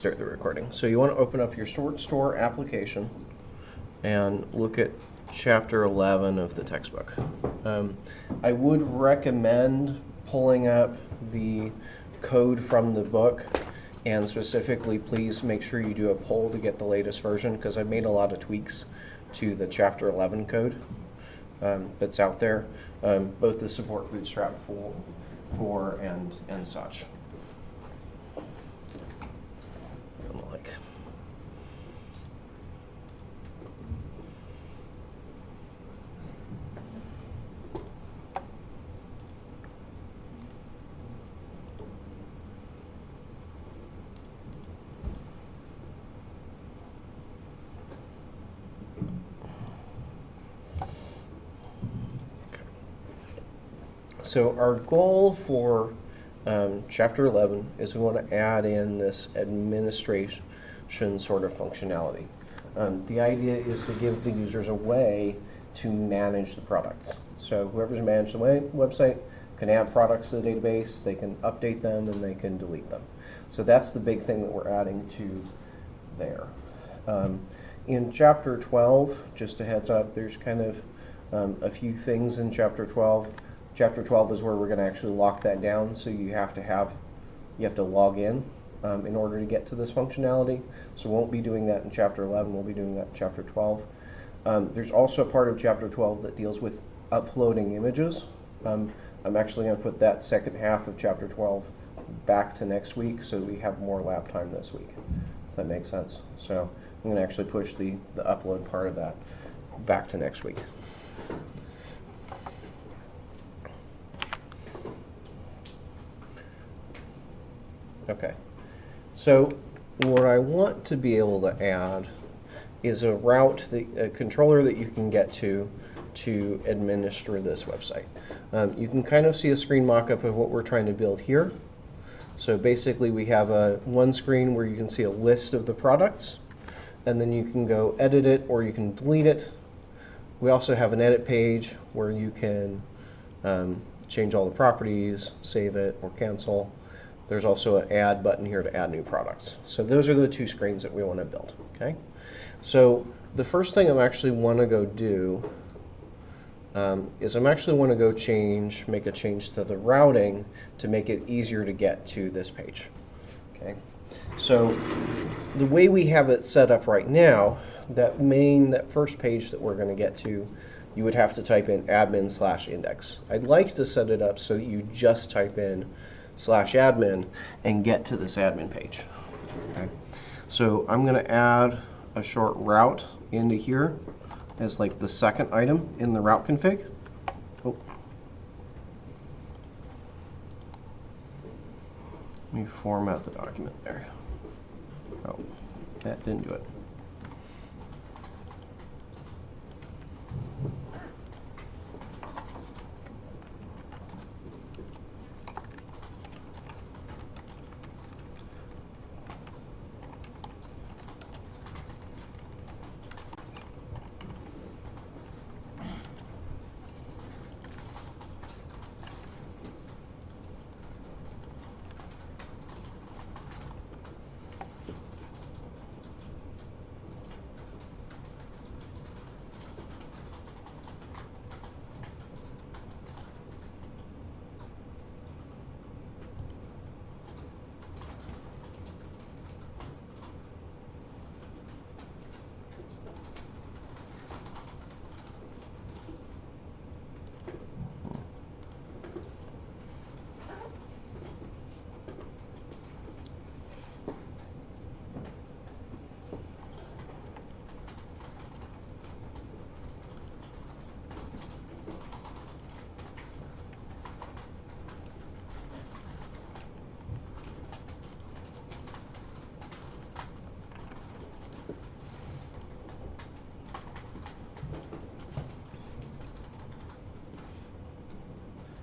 Start the recording. So you want to open up your SportsStore application and look at chapter 11 of the textbook. I would recommend pulling up the code from the book, and specifically please make sure you do a poll to get the latest version, because I've made a lot of tweaks to the chapter 11 code that's out there, both the support bootstrap 4 and such. So our goal for chapter 11 is we want to add in this administration sort of functionality. The idea is to give the users a way to manage the products. So whoever's managed the website can add products to the database, they can update them, and they can delete them. So that's the big thing that we're adding to there. In chapter 12, just a heads up, there's kind of a few things in chapter 12. Chapter 12 is where we're going to actually lock that down, so you have to log in order to get to this functionality. So we won't be doing that in chapter 11, we'll be doing that in chapter 12. There's also a part of chapter 12 that deals with uploading images. I'm actually going to put that second half of chapter 12 back to next week, so we have more lab time this week, if that makes sense. So I'm going to actually push the upload part of that back to next week. Okay, so what I want to be able to add is a a controller that you can get to administer this website. You can kind of see a screen mock-up of what we're trying to build here. So basically we have one screen where you can see a list of the products, and then you can go edit it or you can delete it. We also have an edit page where you can change all the properties, save it, or cancel. There's also an add button here to add new products. So those are the two screens that we want to build. Okay. So the first thing I actually want to go do is I'm actually want to go make a change to the routing to make it easier to get to this page. Okay. So the way we have it set up right now, that first page that we're going to get to, you would have to type in admin/index. I'd like to set it up so that you just type in /admin and get to this admin page. Okay. So I'm going to add a short route into here as like the second item in the route config. Oh. Let me format the document there. Oh, that didn't do it.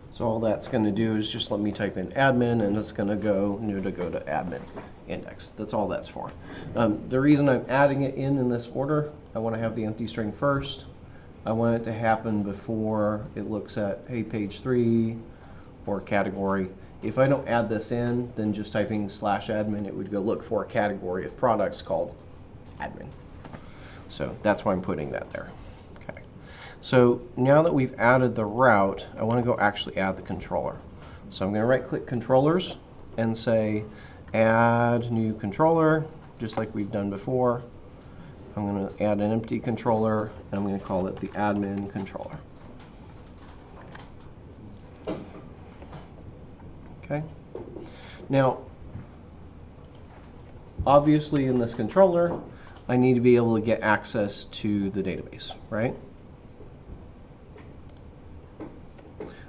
So all that's going to do is just let me type in admin, and it's going to go to admin index. That's all that's for. The reason I'm adding it in this order, I want to have the empty string first. I want it to happen before it looks at, hey, page 3 or category, If I don't add this in, then just typing /admin, it would go look for a category of products called admin. So that's why I'm putting that there. Okay. So now that we've added the route, I want to go actually add the controller. So I'm going to right-click controllers and say add new controller, just like we've done before. I'm going to add an empty controller, and I'm going to call it the admin controller. Okay. Now, obviously in this controller, I need to be able to get access to the database, right?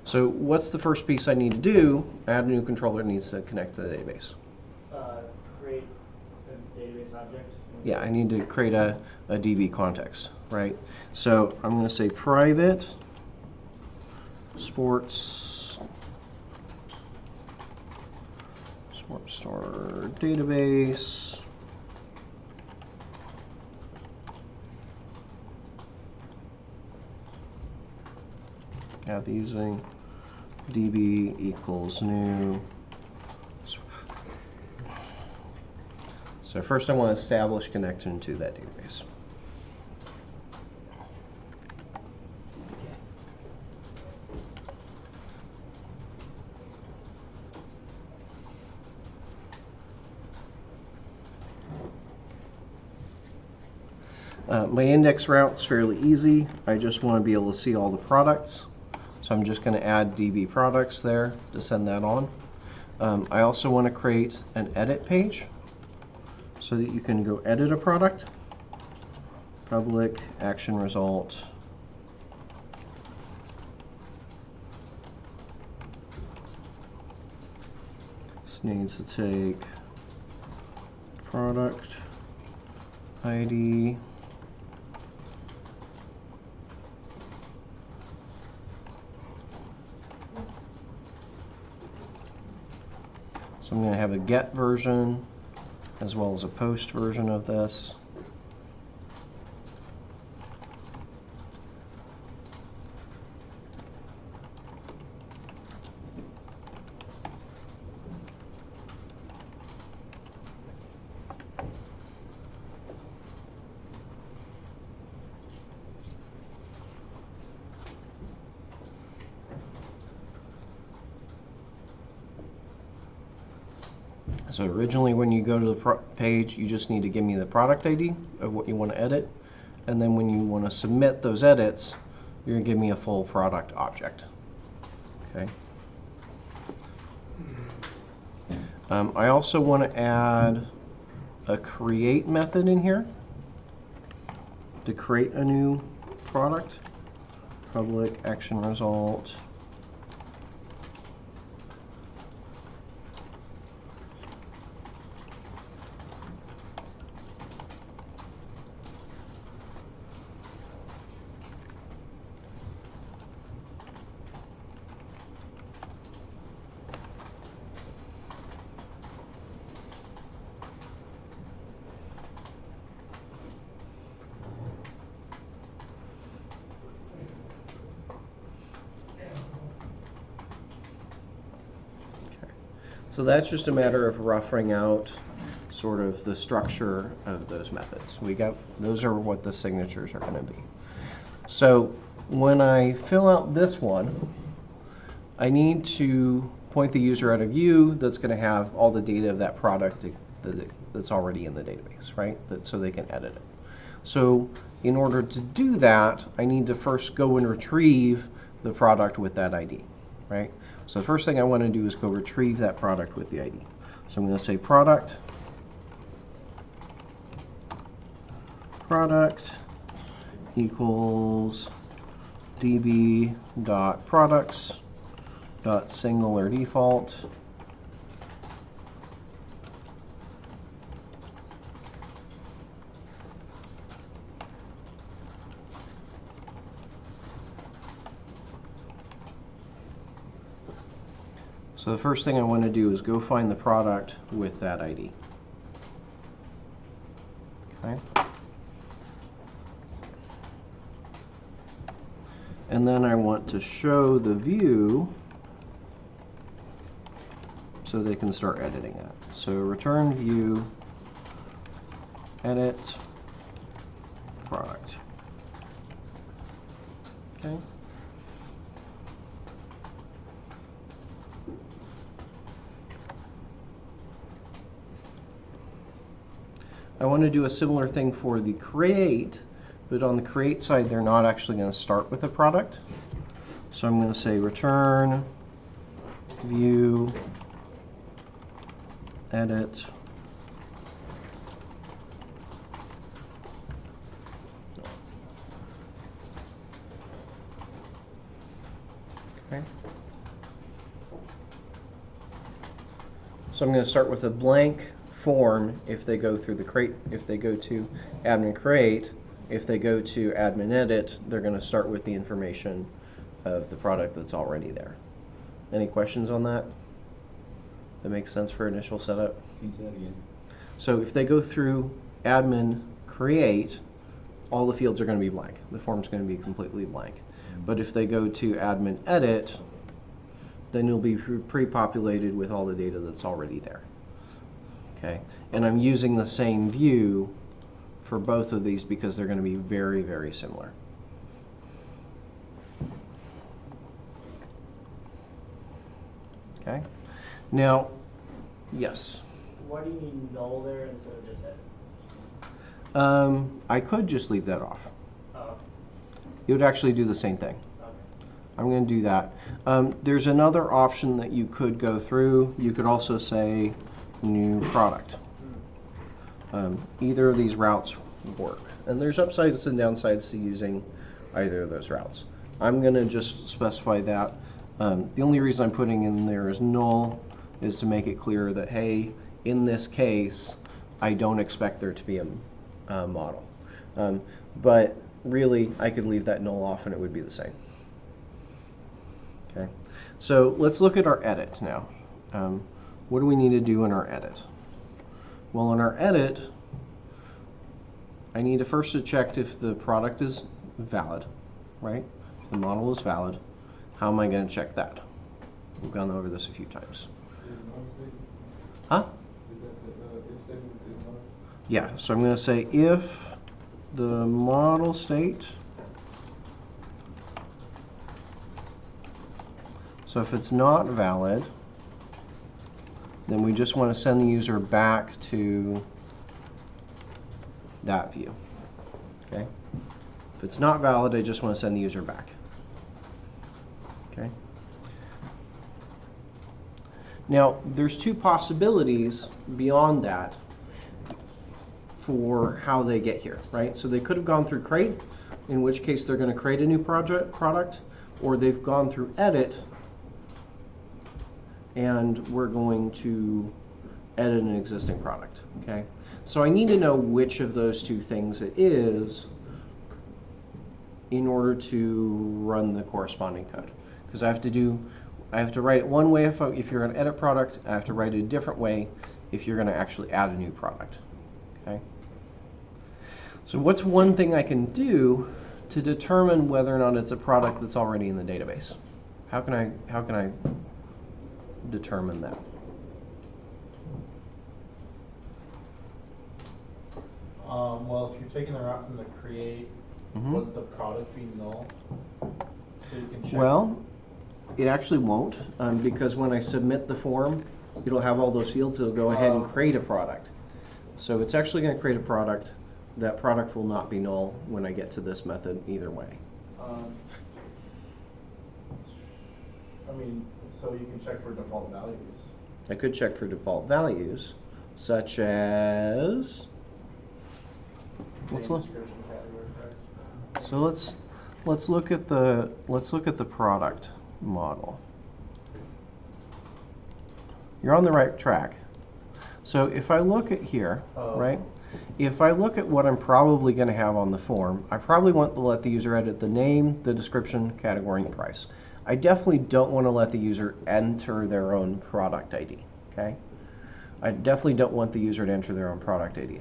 So what's the first piece I need to do? Add a new controller needs to connect to the database. Create a database object. Yeah, I need to create a DB context, right? So I'm going to say private SportsStore database. Using DB equals new. So first I want to establish connection to that database. My index route's fairly easy. I just want to be able to see all the products. So I'm just going to add DB products there to send that on. I also want to create an edit page so that you can go edit a product. Public action result. This needs to take product ID. So I'm going to have a get version as well as a post version of this. So originally when you go to the page, you just need to give me the product ID of what you want to edit. And then when you want to submit those edits, you're going to give me a full product object. Okay. I also want to add a create method in here to create a new product. Public action result. So that's just a matter of roughing out sort of the structure of those methods. Those are what the signatures are going to be. So when I fill out this one, I need to point the user at a view that's going to have all the data of that product that's already in the database, right? So they can edit it. So in order to do that, I need to first go and retrieve the product with that ID, right? So the first thing I want to do is go retrieve that product with the ID. So I'm going to say product equals db.products.single or default. So the first thing I want to do is go find the product with that ID. Okay. And then I want to show the view so they can start editing it. So return view, edit, product. Okay. I want to do a similar thing for the create, but on the create side, they're not actually going to start with a product. So I'm going to say return view, edit, okay. So I'm going to start with a blank form if they go through the create. If they go to admin create, if they go to admin edit, they're going to start with the information of the product that's already there. Any questions on that? That makes sense for initial setup? Use that again. So if they go through admin create, all the fields are going to be blank. The form's going to be completely blank. But if they go to admin edit, then you'll be pre-populated with all the data that's already there. Okay, and I'm using the same view for both of these because they're going to be very, very similar. Okay, now, yes? Why do you need null there instead of just edit? I could just leave that off. Oh, It would actually do the same thing. okay. I'm going to do that. There's another option that you could go through. You could also say new product. Either of these routes work. And there's upsides and downsides to using either of those routes. I'm going to just specify that. The only reason I'm putting in there is null is to make it clear that, hey, in this case, I don't expect there to be a model. But really, I could leave that null off and it would be the same. Okay, so let's look at our edit now. What do we need to do in our edit? Well, in our edit, I need to first check if the product is valid, right? If the model is valid, how am I going to check that? We've gone over this a few times. Huh? Yeah, so I'm going to say if the model state, so if it's not valid, then we just want to send the user back to that view. Okay? If it's not valid, I just want to send the user back. Okay? Now, there's two possibilities beyond that for how they get here, right? So they could have gone through create, in which case they're going to create a new product, or they've gone through edit, and we're going to edit an existing product, okay? So I need to know which of those two things it is in order to run the corresponding code. Because I have to write it one way if you're going to edit product, I have to write it a different way if you're going to actually add a new product, okay? So what's one thing I can do to determine whether or not it's a product that's already in the database? How can I determine that? Well, if you're taking the route from the create, would the product be null? So you can check. Well, it actually won't, because when I submit the form, it'll have all those fields. It'll go ahead and create a product. So it's actually going to create a product. That product will not be null when I get to this method either way. I mean, so you can check for default values. I could check for default values, such as, let's look. Description, category, price. So let's look at the product model. You're on the right track. So if I look at here, right? If I look at what I'm probably going to have on the form, I probably want to let the user edit the name, the description, category, and price. I definitely don't want to let the user enter their own product ID, okay? I definitely don't want the user to enter their own product ID.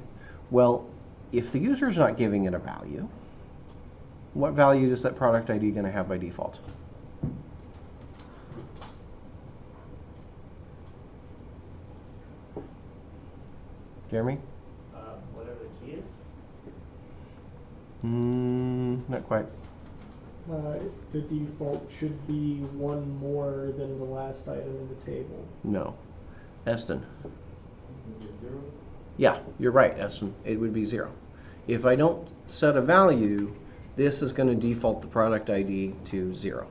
Well, if the user is not giving it a value, what value is that product ID going to have by default? Jeremy? Whatever the key is. Not quite. The default should be one more than the last item in the table. No. Eston? Is it 0? Yeah, you're right, Eston. It would be 0. If I don't set a value, this is going to default the product ID to 0.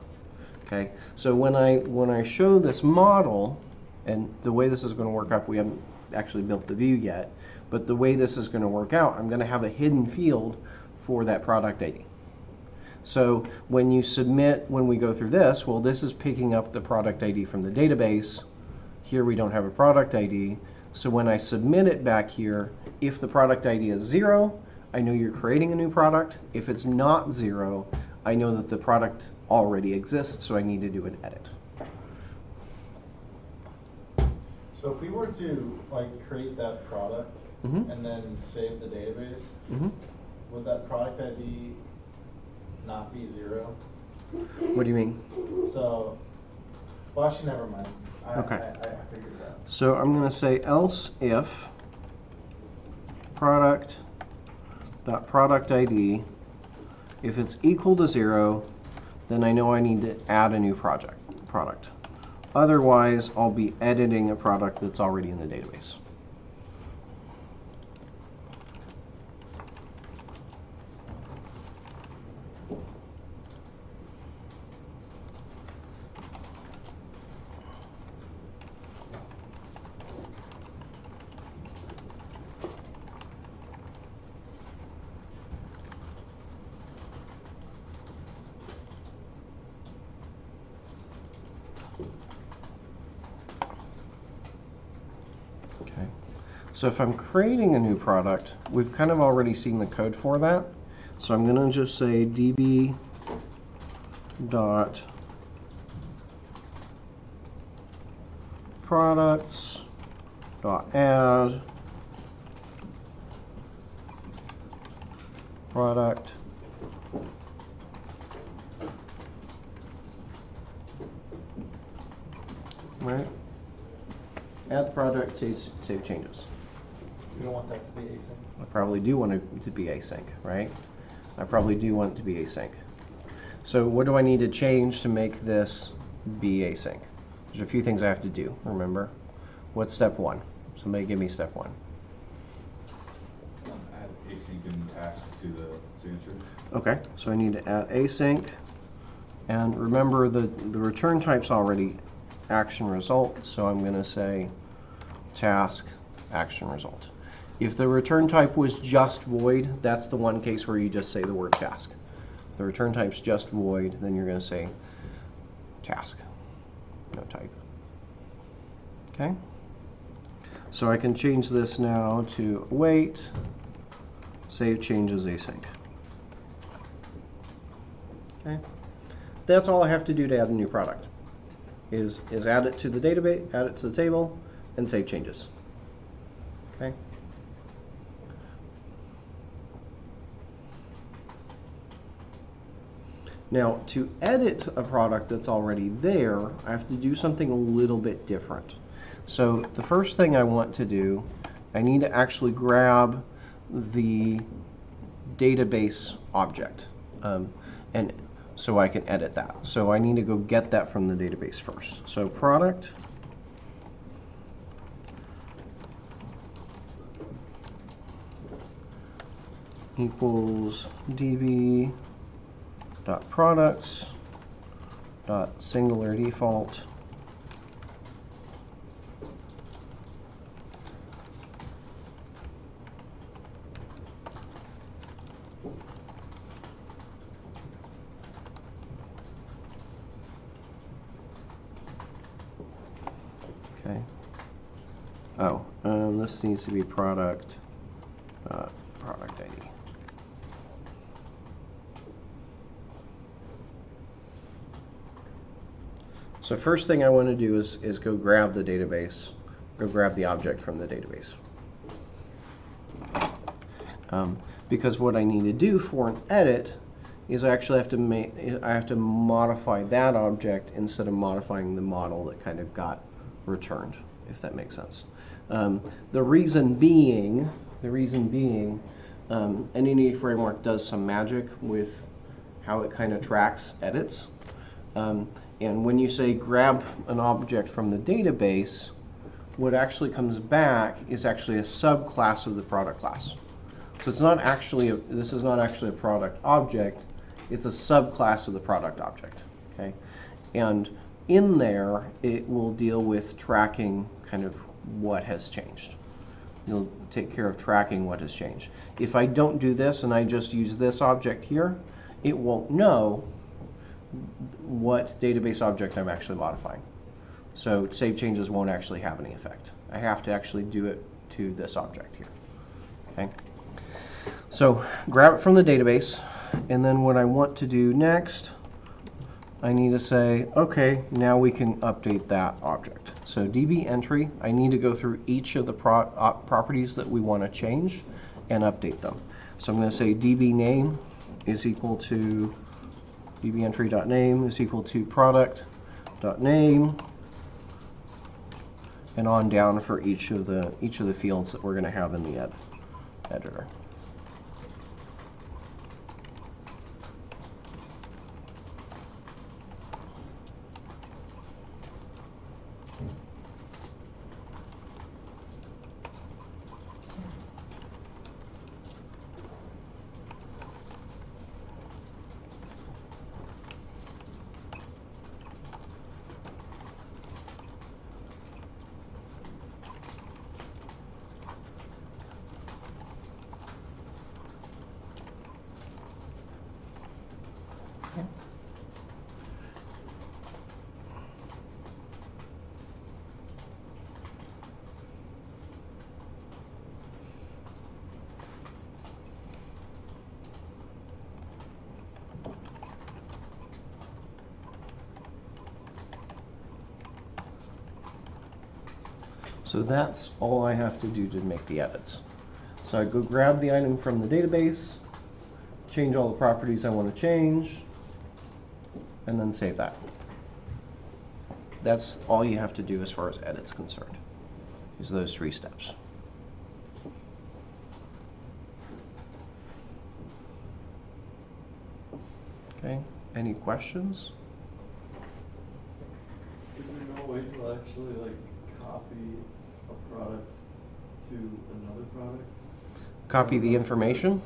Okay, so when I show this model, and the way this is going to work out, we haven't actually built the view yet, but the way this is going to work out, I'm going to have a hidden field for that product ID. So when you submit, when we go through this, well, this is picking up the product ID from the database. Here we don't have a product ID. So when I submit it back here, if the product ID is 0, I know you're creating a new product. If it's not 0, I know that the product already exists, so I need to do an edit. So if we were to create that product and then save the database, would that product ID not be 0? What do you mean? So, well, actually, never mind. Okay. I figured it out. So I'm going to say else if product.product ID, if it's equal to 0, then I know I need to add a new product. Otherwise, I'll be editing a product that's already in the database. Okay. So if I'm creating a new product, we've kind of already seen the code for that. So I'm going to just say db dot products dot add product right. Add the product, save changes. You don't want that to be async? I probably do want it to be async, right? I probably do want it to be async. So what do I need to change to make this be async? There's a few things I have to do, remember? What's step 1? Somebody give me step 1. Add async and task to the signature. Okay, so I need to add async. And remember the return type's already action result, so I'm going to say task action result. If the return type was just void, that's the one case where you just say the word task. If the return type's just void, then you're going to say task, no type. Okay? So I can change this now to await, save changes async. Okay? That's all I have to do to add a new product. Is add it to the database, add it to the table, and save changes. Okay? Now, to edit a product that's already there, I have to do something a little bit different. So the first thing I want to do, I need to actually grab the database object, and so I can edit that. So I need to go get that from the database first. So product equals db dot products dot singular default okay. Oh, this needs to be product ID. So first thing I want to do is go grab the database, go grab the object from the database. Because what I need to do for an edit is I actually have to modify that object instead of modifying the model that kind of got returned, if that makes sense. The reason being, Entity Framework does some magic with how it kind of tracks edits. And when you say grab an object from the database, what actually comes back is actually a subclass of the product class. So it's not actually this is not actually a product object, it's a subclass of the product object. Okay, and in there it will deal with tracking kind of what has changed. You'll take care of tracking what has changed. If I don't do this and I just use this object here, it won't know what database object I'm actually modifying. So save changes won't actually have any effect. I have to actually do it to this object here. Okay. So grab it from the database, and then what I want to do next, I need to say, okay, now we can update that object. So DB entry, I need to go through each of the properties that we want to change and update them. So I'm going to say DB name is equal to dbentry.name is equal to product.name, and on down for each of the fields that we're going to have in the editor. So that's all I have to do to make the edits. So I go grab the item from the database, change all the properties I want to change, and then save that. That's all you have to do as far as edit's concerned, is those 3 steps. Okay, any questions? Is there no way to actually copy a product to another product? Copy the information?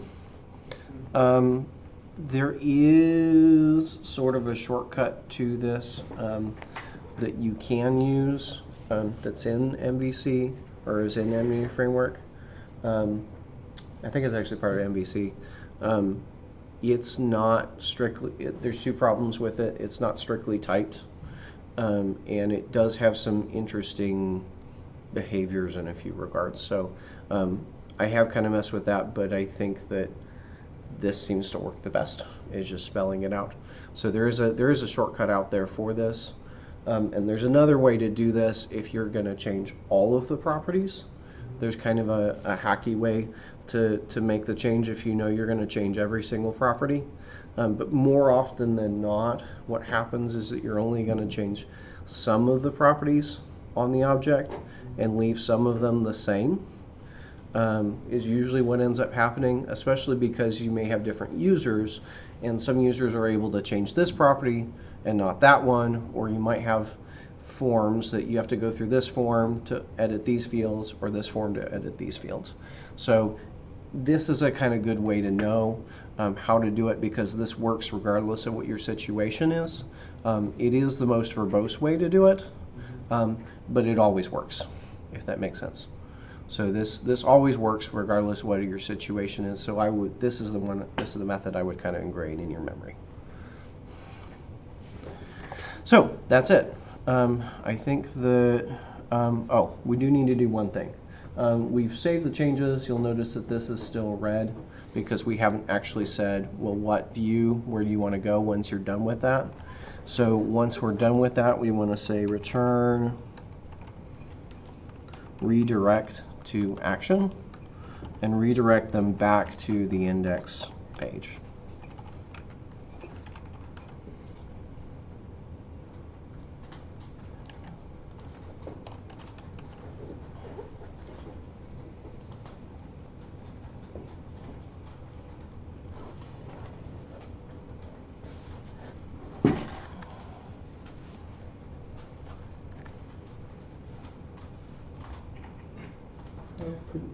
There is sort of a shortcut to this that you can use that's in MVC or is in Entity Framework. I think it's actually part of MVC. It's not strictly, there's 2 problems with it. It's not strictly typed, and it does have some interesting behaviors in a few regards. So I have kind of messed with that, but I think that this seems to work the best, is just spelling it out. So there is a shortcut out there for this, and there's another way to do this if you're going to change all of the properties. There's kind of a hacky way to make the change if you know you're going to change every single property. But more often than not, what happens is that you're only going to change some of the properties on the object and leave some of them the same. Is usually what ends up happening, especially because you may have different users, and some users are able to change this property and not that one, or you might have forms that you have to go through this form to edit these fields or this form to edit these fields. So this is a kind of good way to know how to do it, because this works regardless of what your situation is. It is the most verbose way to do it, but it always works, if that makes sense. So this always works regardless of what your situation is. So this is the method I would kind of ingrain in your memory. So that's it. I think that oh, we do need to do one thing. We've saved the changes. You'll notice that this is still red because we haven't actually said, well, what view, where do you want to go once you're done with that. So once we're done with that, we want to say return redirect to action and redirect them back to the index page.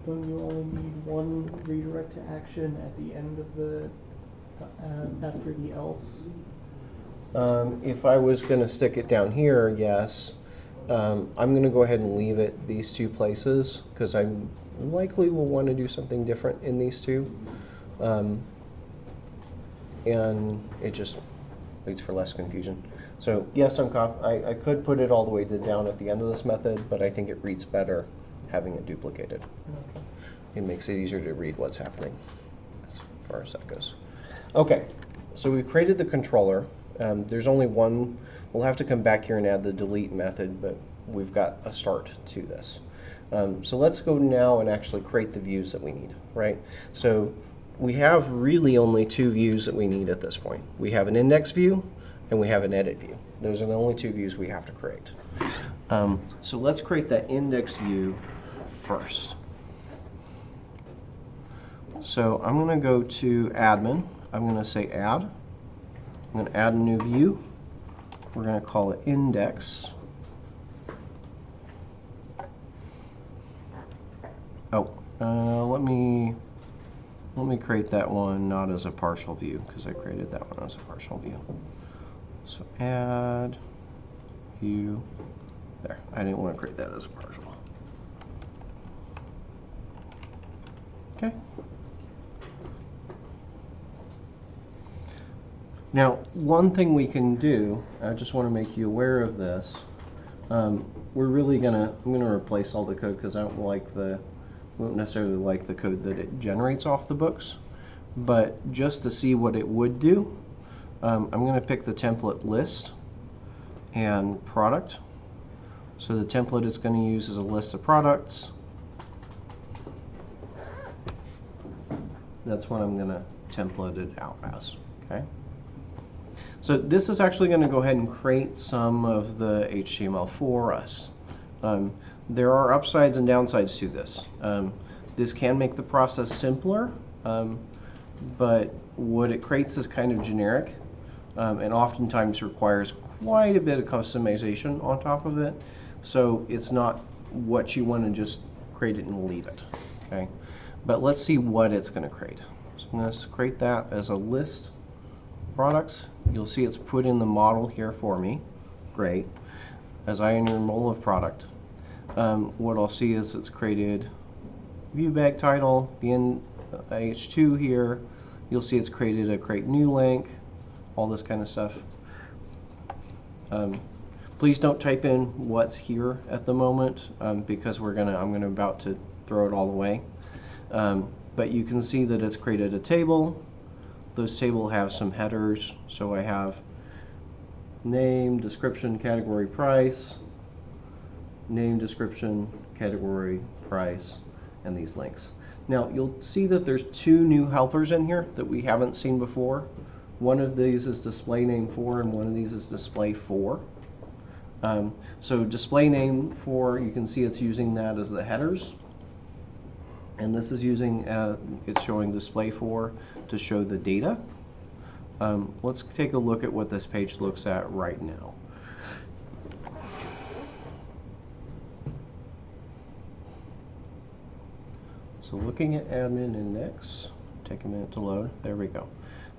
Don't you only need one redirect to action at the end of the, after the else? If I was going to stick it down here, yes. I'm going to go ahead and leave it these two places because I likely will want to do something different in these two. And it just leads for less confusion. So yes, I could put it all the way down at the end of this method, but I think it reads better having it duplicated. Okay. It makes it easier to read what's happening as far as that goes. Okay, so we've created the controller. There's only one. We'll have to come back here and add the delete method, but we've got a start to this. So let's go now and actually create the views that we need, right? So we have really only two views that we need at this point. We have an index view and we have an edit view. Those are the only two views we have to create. So let's create that index view first. So I'm going to go to admin. I'm going to say add. I'm going to add a new view. We're going to call it index. Let me create that one not as a partial view because I created that one as a partial view. So add view. There. I didn't want to create that as a partial. Okay. Now, one thing we can do, I just want to make you aware of this. I'm gonna replace all the code because I don't necessarily like the code that it generates off the books. But just to see what it would do, I'm gonna pick the template list and product. So the template it's going to use is a list of products. That's what I'm going to template it out as. Okay. So this is actually going to go ahead and create some of the HTML for us. There are upsides and downsides to this. This can make the process simpler, but what it creates is kind of generic and oftentimes requires quite a bit of customization on top of it. So it's not what you want to just create it and leave it. Okay, but let's see what it's going to create. So I'm going to create that as a list of products. You'll see it's put in the model here for me. Great. As I enter mole of product, what I'll see is it's created view bag title, the end H2 here. You'll see it's created a create new link, all this kind of stuff. Please don't type in what's here at the moment because I'm about to throw it all away. But you can see that it's created a table. Those tables have some headers. So I have name, description, category, price, name, description, category, price, and these links. Now you'll see that there's two new helpers in here that we haven't seen before. One of these is display name for and one of these is display for. So display name for, you can see it's using that as the headers. And this is using, it's showing display for to show the data. Let's take a look at what this page looks at right now. So looking at admin index, take a minute to load. There we go.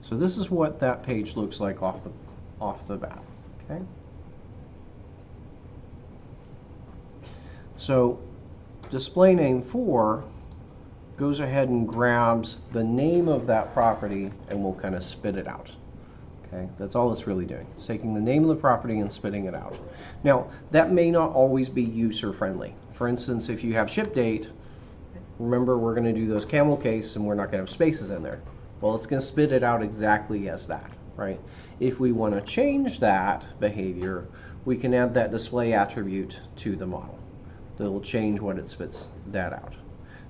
So this is what that page looks like off the bat. Okay. So display name for goes ahead and grabs the name of that property and will kind of spit it out. Okay, that's all it's really doing. It's taking the name of the property and spitting it out. Now, that may not always be user friendly. For instance, if you have ship date, remember we're going to do those camel case and we're not going to have spaces in there. Well, it's going to spit it out exactly as that, right? If we want to change that behavior, we can add that display attribute to the model. That will change what it spits that out.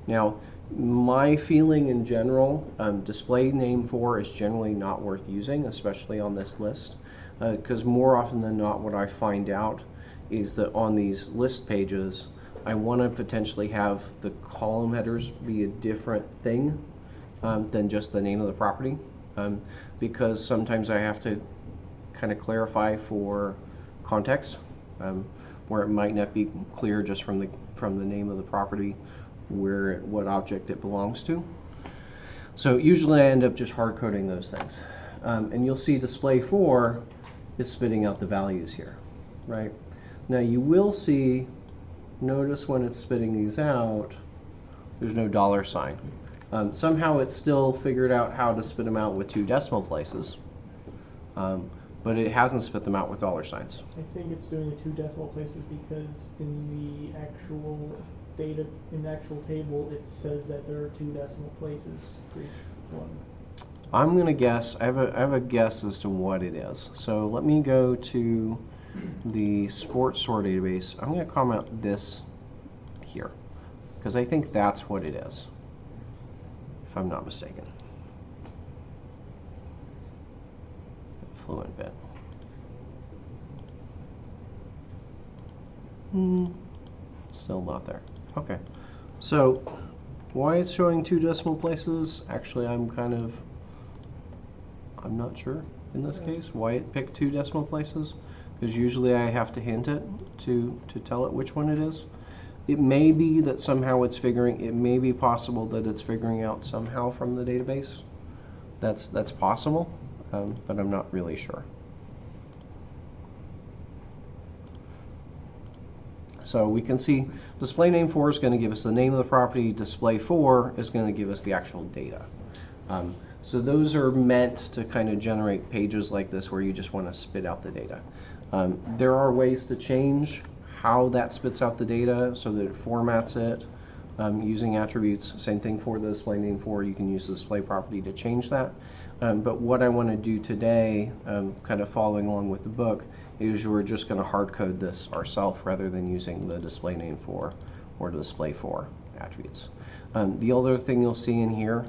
Now, my feeling in general, display name for is generally not worth using, especially on this list, because more often than not what I find out is that on these list pages, I want to potentially have the column headers be a different thing than just the name of the property, because sometimes I have to kind of clarify for context, where it might not be clear just from the name of the property, what object it belongs to. So usually I end up just hard coding those things. And you'll see display 4 is spitting out the values here, right? Now you will see, notice when it's spitting these out, there's no $sign. Somehow it's still figured out how to spit them out with 2 decimal places, but it hasn't spit them out with $signs. I think it's doing the 2 decimal places because in the actual data, in the actual table, it says that there are 2 decimal places for each one. I'm going to guess, I have a guess as to what it is. So let me go to the SportsStore database. I'm going to comment this here, because I think that's what it is, if I'm not mistaken. Fluent bit. Still not there. Okay. So why it's showing 2 decimal places, actually I'm not sure in this case why it picked 2 decimal places, because usually I have to hint it to tell it which one it is. It may be that somehow it may be possible that it's figuring out somehow from the database. That's possible, but I'm not really sure. So we can see display name 4 is going to give us the name of the property. Display 4 is going to give us the actual data. So those are meant to kind of generate pages like this where you just want to spit out the data. There are ways to change how that spits out the data so that it formats it using attributes. Same thing for the display name 4. You can use the display property to change that. But what I want to do today, kind of following along with the book, is we're just going to hard code this ourselves rather than using the display name 4 or the display 4 attributes. The other thing you'll see in here,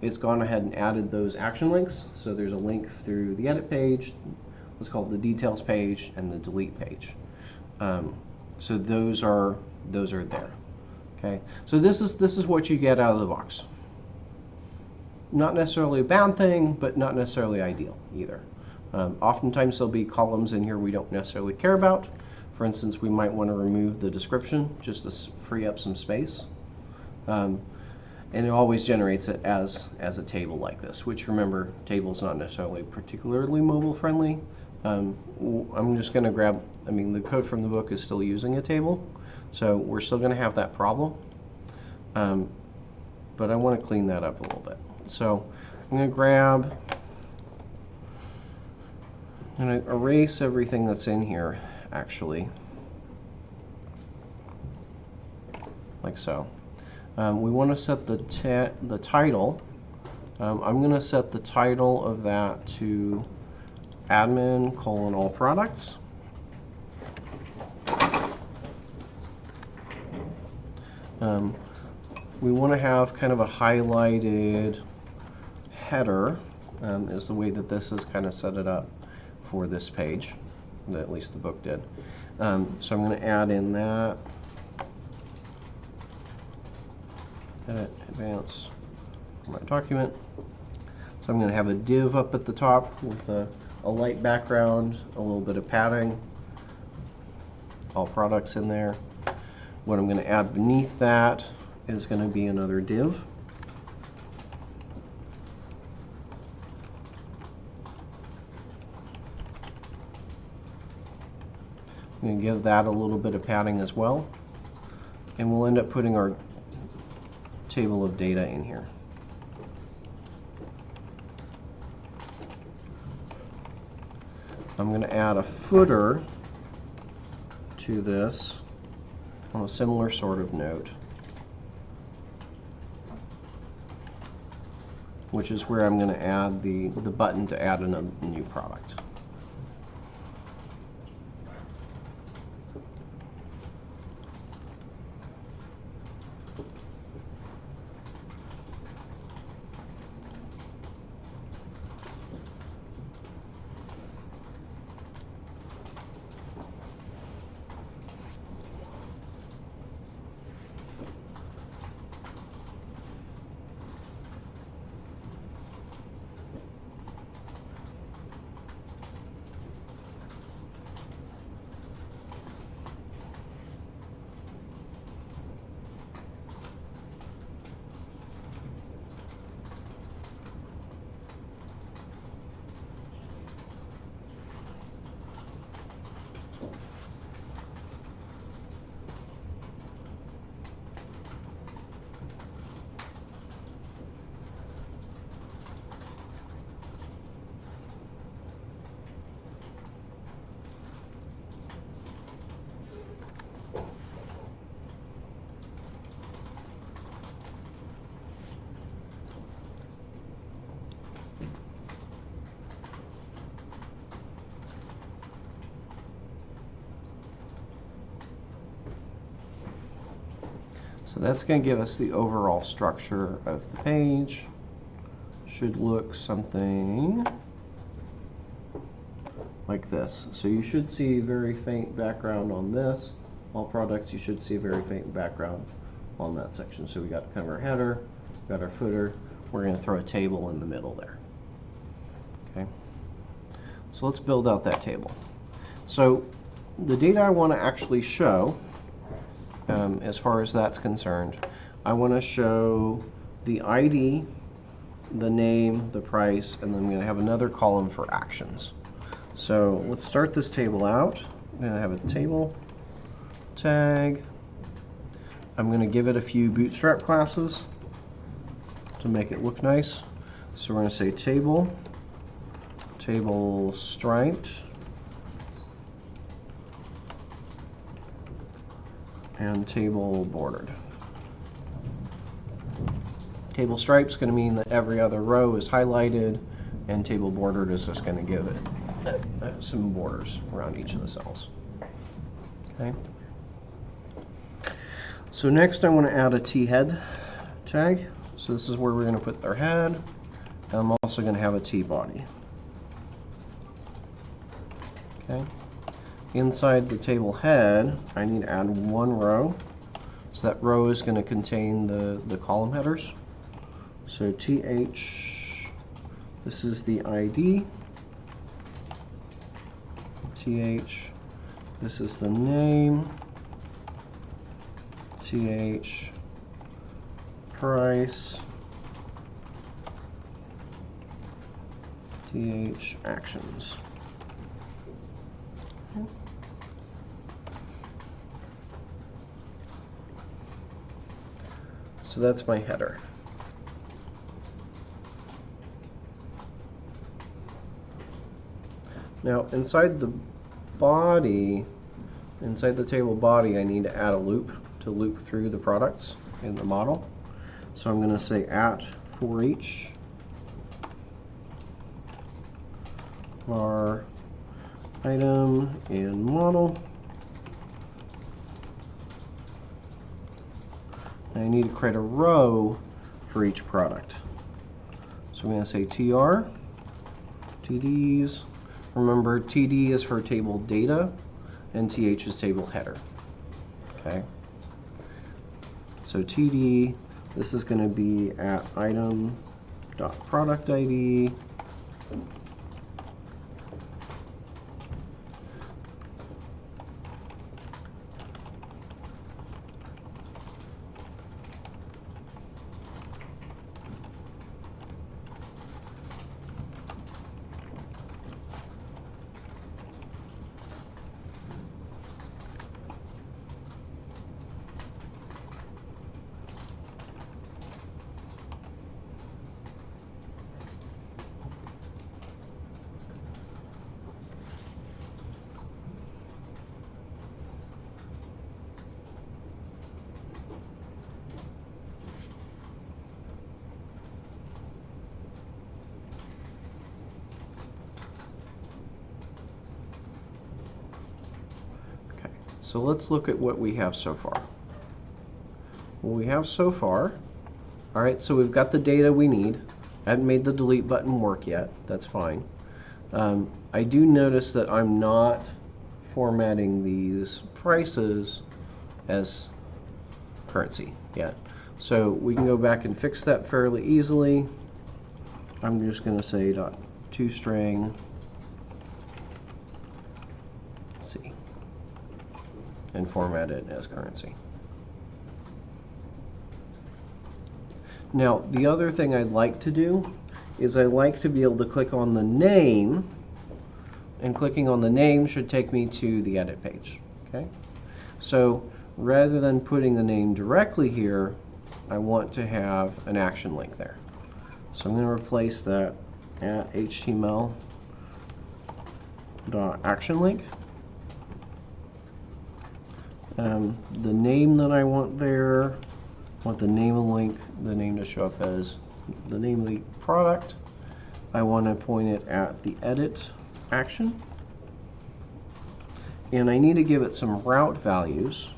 it's gone ahead and added those action links. So there's a link through the edit page, what's called the details page, and the delete page. So those are there. Okay. So this is what you get out of the box. Not necessarily a bad thing, but not necessarily ideal either. Oftentimes there'll be columns in here we don't necessarily care about. For instance, we might want to remove the description just to free up some space. And it always generates it as a table like this, which, remember, table is not necessarily particularly mobile friendly. I'm just going to grab, the code from the book is still using a table, so we're still going to have that problem. But I want to clean that up a little bit. So I'm going to erase everything that's in here, actually, like so. We want to set the title. I'm going to set the title of that to admin : all products. We want to have kind of a highlighted header, is the way that this is kind of set it up for this page, at least the book did. So I'm going to add in that. Edit, advance my document. So I'm going to have a div up at the top with a light background, a little bit of padding, all products in there. What I'm going to add beneath that is going to be another div. I'm going to give that a little bit of padding as well. And we'll end up putting our table of data in here. I'm going to add a footer to this on a similar sort of note, which is where I'm going to add the button to add a new product. So that's going to give us the overall structure of the page. Should look something like this. So you should see very faint background on this. All products, you should see a very faint background on that section. So we got kind of our header, we got our footer. We're going to throw a table in the middle there. Okay. So let's build out that table. So the data I want to actually show, as far as that's concerned, I want to show the ID, the name, the price, and then I'm going to have another column for actions. So let's start this table out. I'm going to have a table tag. I'm going to give it a few bootstrap classes to make it look nice. So we're going to say table striped, and table bordered. Table stripe is going to mean that every other row is highlighted, and table bordered is just going to give it some borders around each of the cells. Okay. So next I want to add a T-head tag. So this is where we're going to put our head. And I'm also going to have a T-body. Okay. Inside the table head, I need to add one row. So that row is going to contain the column headers. So TH, this is the ID. TH, this is the name. TH, price. TH, actions. So that's my header. Now inside the body, inside the table body, I need to add a loop to loop through the products in the model. So I'm going to say at for each var item in model. And I need to create a row for each product. So I'm going to say TR, TDs. Remember, TD is for table data, and TH is table header. Okay. So TD, this is going to be at item.product ID. So let's look at what we have so far. What we have so far, all right, so we've got the data we need. I haven't made the delete button work yet. That's fine. I do notice that I'm not formatting these prices as currency yet. So we can go back and fix that fairly easily. I'm just going to say .toString C and format it as currency. Now, the other thing I'd like to do is I like to be able to click on the name, and clicking on the name should take me to the edit page. Okay? So rather than putting the name directly here, I want to have an action link there. So I'm going to replace that at html.action link. The name that I want there, I want the name of the link, the name to show up as the name of the product. I want to point it at the edit action. And I need to give it some route values.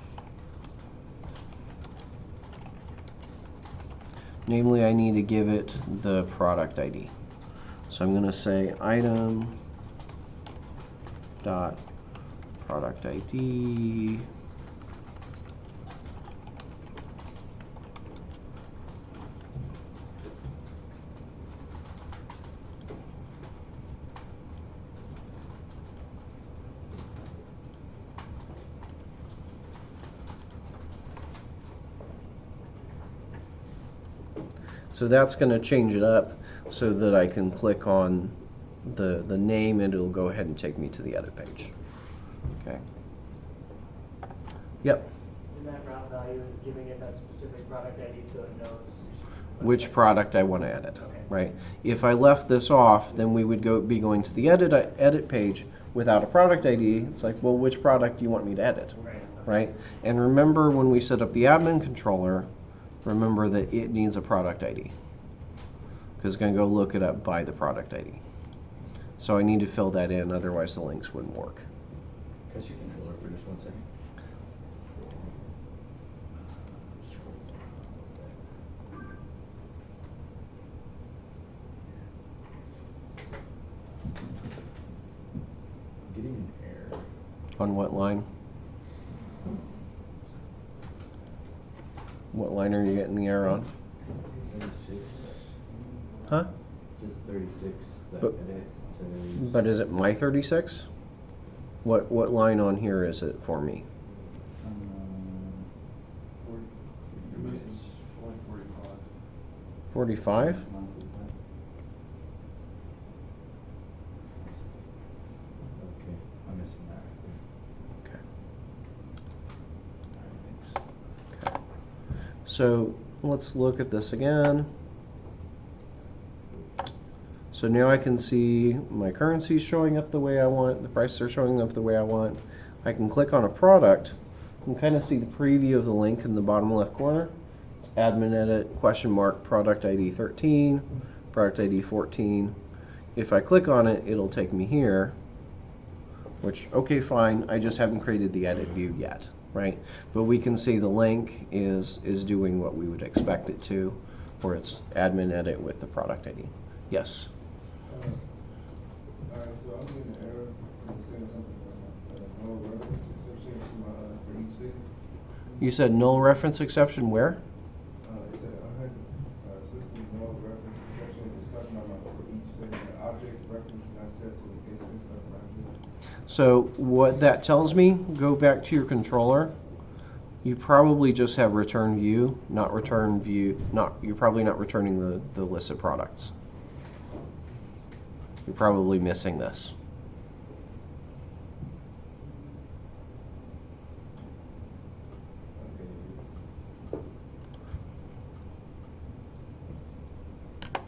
Namely, I need to give it the product ID. So I'm going to say item dot product ID So that's going to change it up so that I can click on the name and it'll go ahead and take me to the edit page. Okay. Yep. And that route value is giving it that specific product ID so it knows Which product I want to edit, Okay. right? If I left this off, then we would be going to the edit page without a product ID. It's like, well, which product do you want me to edit, Right. right? And remember when we set up the admin controller, remember that it needs a product ID because it's going to go look it up by the product ID. So I need to fill that in, otherwise the links wouldn't work. Press your controller for just 1 second. I'm getting an error. On what line? What line are you getting the error on? 36. Huh? It says 36. That But- it says. But is it my 36? What line on here is it for me? You're missing like 45. 45? Okay, I'm missing that right there. Okay. Alright, thanks. Okay. So let's look at this again. So now I can see my currencies showing up the way I want, the prices are showing up the way I want. I can click on a product and kind of see the preview of the link in the bottom left corner. It's admin edit, question mark, product ID 13, product ID 14. If I click on it, it'll take me here, which, okay, fine, I just haven't created the edit view yet, right? But we can see the link is doing what we would expect it to, where it's admin edit with the product ID. Yes? Alright, so I'm getting an error from saying something no reference exception for each thing. You said null reference exception where? It said I had system no reference exception. It's talking about for each thing. The object reference not set to the instance of an object. So what that tells me, go back to your controller. You probably just have return view, not return view. You're probably not returning the list of products. You're probably missing this.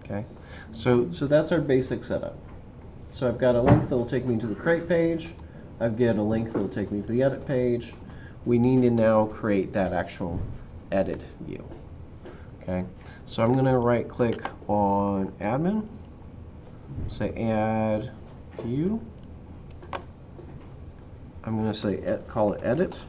Okay, so that's our basic setup. So I've got a link that will take me to the create page. I've got a link that will take me to the edit page. We need to now create that actual edit view. Okay, so I'm going to right click on admin, say add view. I'm going to say call it edit.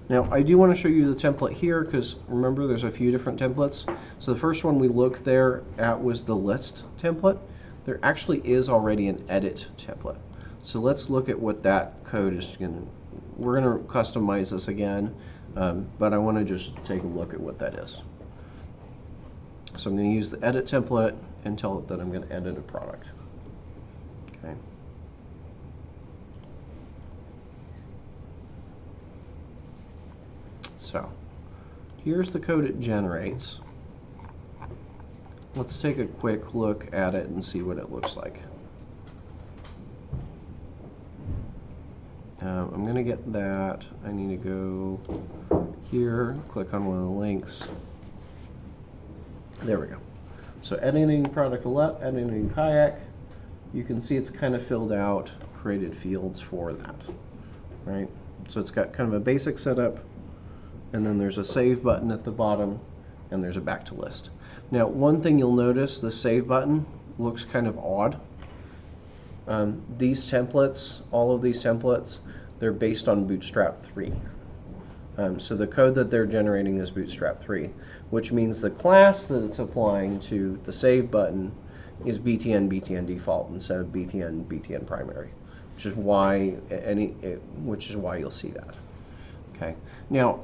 Now I do want to show you the template here because remember there's a few different templates. So the first one we looked there at was the list template. There actually is already an edit template. So let's look at what that code is going to. We're going to customize this again, but I want to just take a look at what that is. So I'm going to use the edit template and tell it that I'm going to edit a product. Okay. So here's the code it generates. Let's take a quick look at it and see what it looks like. I'm going to get that. I need to go here, click on one of the links. There we go. So editing product left, editing kayak. You can see it's kind of filled out, created fields for that, right? So it's got kind of a basic setup, and then there's a save button at the bottom, and there's a back to list. Now, one thing you'll notice, the save button looks kind of odd. These templates, all of these templates, they're based on Bootstrap 3. So the code that they're generating is Bootstrap 3, which means the class that it's applying to the save button is BTN BTN default instead of BTN BTN primary, which is why you'll see that. Okay. Now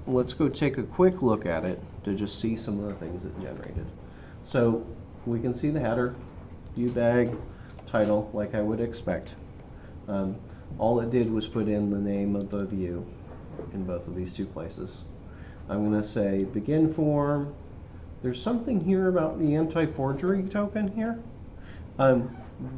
let's go take a quick look at it to just see some of the things it generated. So we can see the header, view bag, title, like I would expect. All it did was put in the name of the view in both of these two places. I'm going to say begin form. There's something here about the anti-forgery token here.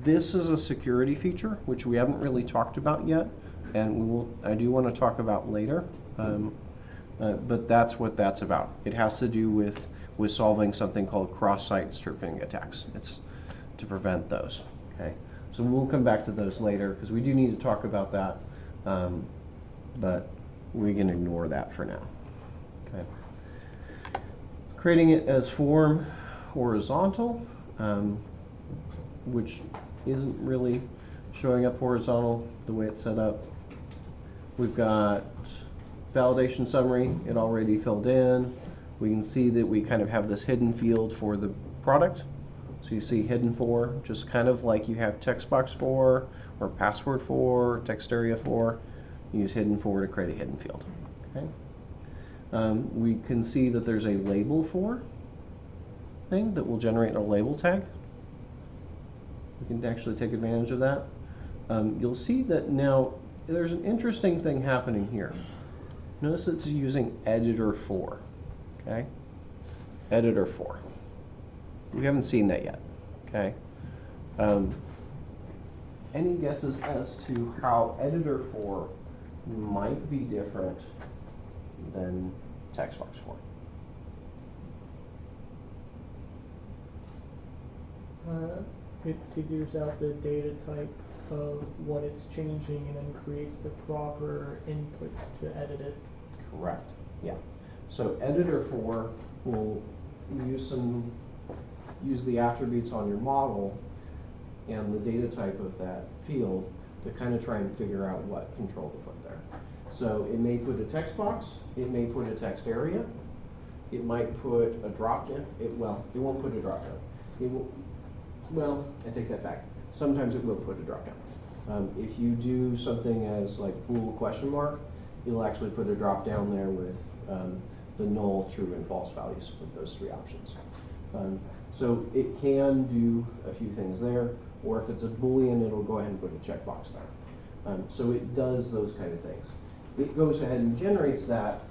This is a security feature which we haven't really talked about yet, and I do want to talk about later. But that's what that's about. It has to do with solving something called cross-site stripping attacks. It's to prevent those. Okay, so we'll come back to those later because we do need to talk about that, but we can ignore that for now. Okay, creating it as form horizontal, which isn't really showing up horizontal the way it's set up. We've got validation summary, it already filled in. We can see that we kind of have this hidden field for the product. So you see hidden for, just kind of like you have text box for, or password for, or text area for. You use hidden for to create a hidden field. Okay. We can see that there's a label for thing that will generate a label tag. We can actually take advantage of that. You'll see that now there's an interesting thing happening here. Notice it's using editor for. Okay, editor for. We haven't seen that yet. Okay. Any guesses as to how editor for might be different than text box for? It figures out the data type of what it's changing and then creates the proper input to edit it. Correct. Yeah. So editor for will use the attributes on your model and the data type of that field to kind of try and figure out what control to put there. So it may put a text box, it may put a text area, it might put a drop down. It won't put a drop down. It will. Well, I take that back. Sometimes it will put a drop down. If you do something as like bool question mark, it'll actually put a drop down there with the null, true, and false values with those three options. So it can do a few things there, or if it's a Boolean, it'll go ahead and put a checkbox there. So it does those kind of things. It goes ahead and generates that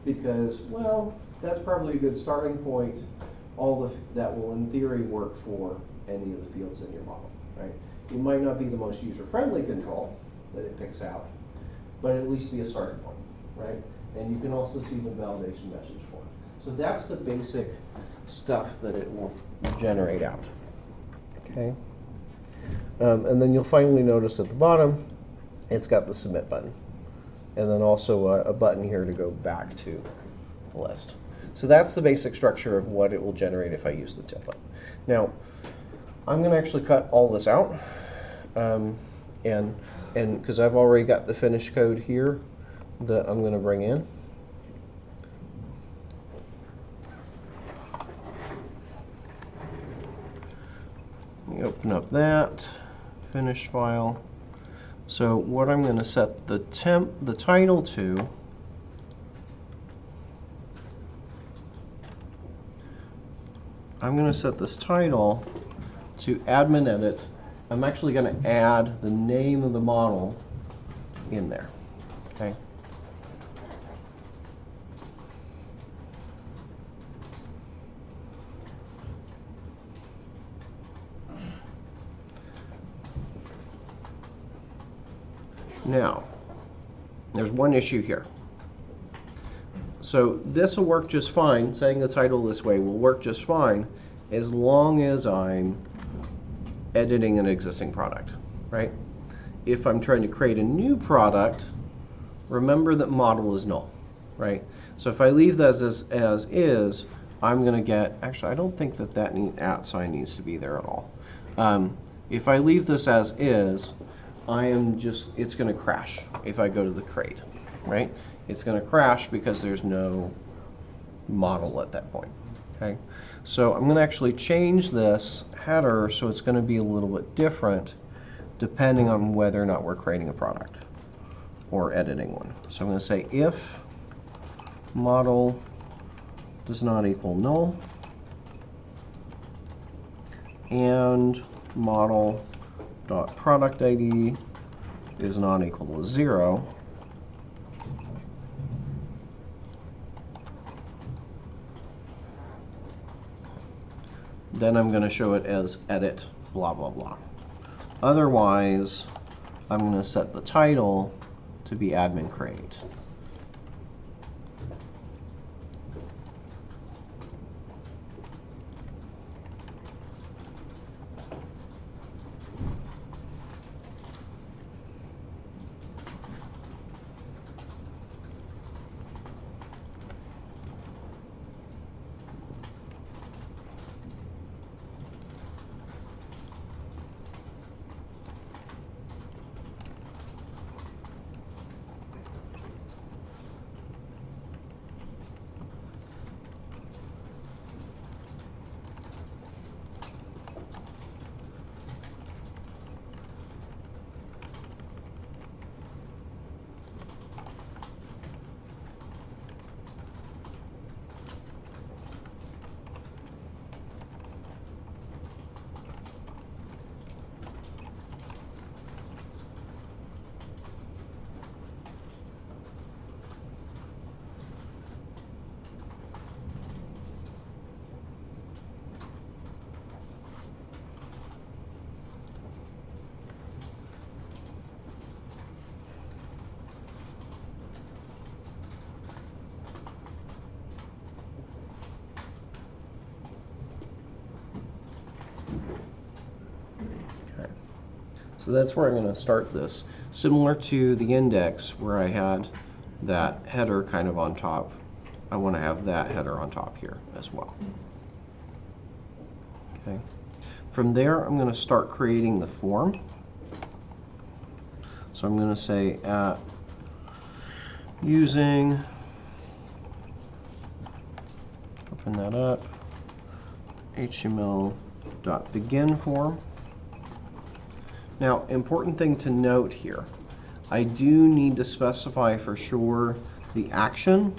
because, well, that's probably a good starting point. That will, in theory, work for any of the fields in your model, right? It might not be the most user-friendly control that it picks out, but at least be a starting point, right? And you can also see the validation message for it. So that's the basic stuff that it will generate out, okay? And then you'll finally notice at the bottom, it's got the submit button. And then also a button here to go back to the list. So that's the basic structure of what it will generate if I use the template. Now, I'm going to actually cut all this out, and because I've already got the finished code here that I'm going to bring in. Let me open up that finished file. So what I'm going to set the title to I'm going to set this title to admin edit. I'm actually going to add the name of the model in there. Okay. Now, there's one issue here. So this will work just fine. Setting the title this way will work just fine as long as I'm editing an existing product, right? If I'm trying to create a new product, remember that model is null, right? So if I leave this as is, I'm going to get, actually I don't think that @ sign needs to be there at all. If I leave this as is, it's going to crash if I go to the crate, right? it's going to crash because there's no model at that point. Okay, so I'm going to actually change this header so it's going to be a little bit different depending on whether or not we're creating a product or editing one. So I'm going to say if model does not equal null and model dot product ID is not equal to 0, then I'm going to show it as edit blah blah blah. Otherwise, I'm going to set the title to be admin create. So that's where I'm going to start this. Similar to the index where I had that header kind of on top, I want to have that header on top here as well. Okay. From there, I'm going to start creating the form. So I'm going to say using, open that up, HTML.begin form. Now, important thing to note here, I do need to specify for sure the action,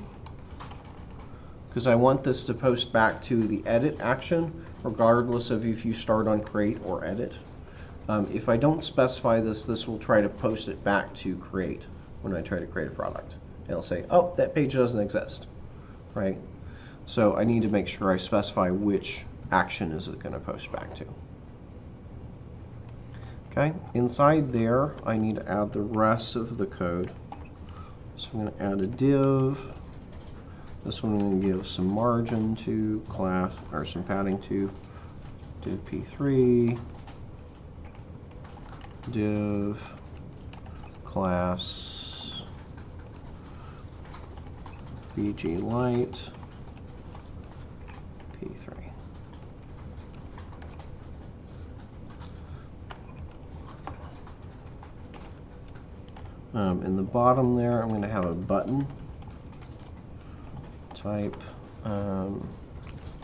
because I want this to post back to the edit action, regardless of if you start on create or edit. If I don't specify this, this will try to post it back to create when I try to create a product. It'll say, oh, that page doesn't exist, right? So I need to make sure I specify which action is it going to post back to. Okay, inside there, I need to add the rest of the code. So I'm going to add a div. This one I'm going to give some margin to class, or some padding to div p3, div class bg light p3. In the bottom there, I'm going to have a button. Type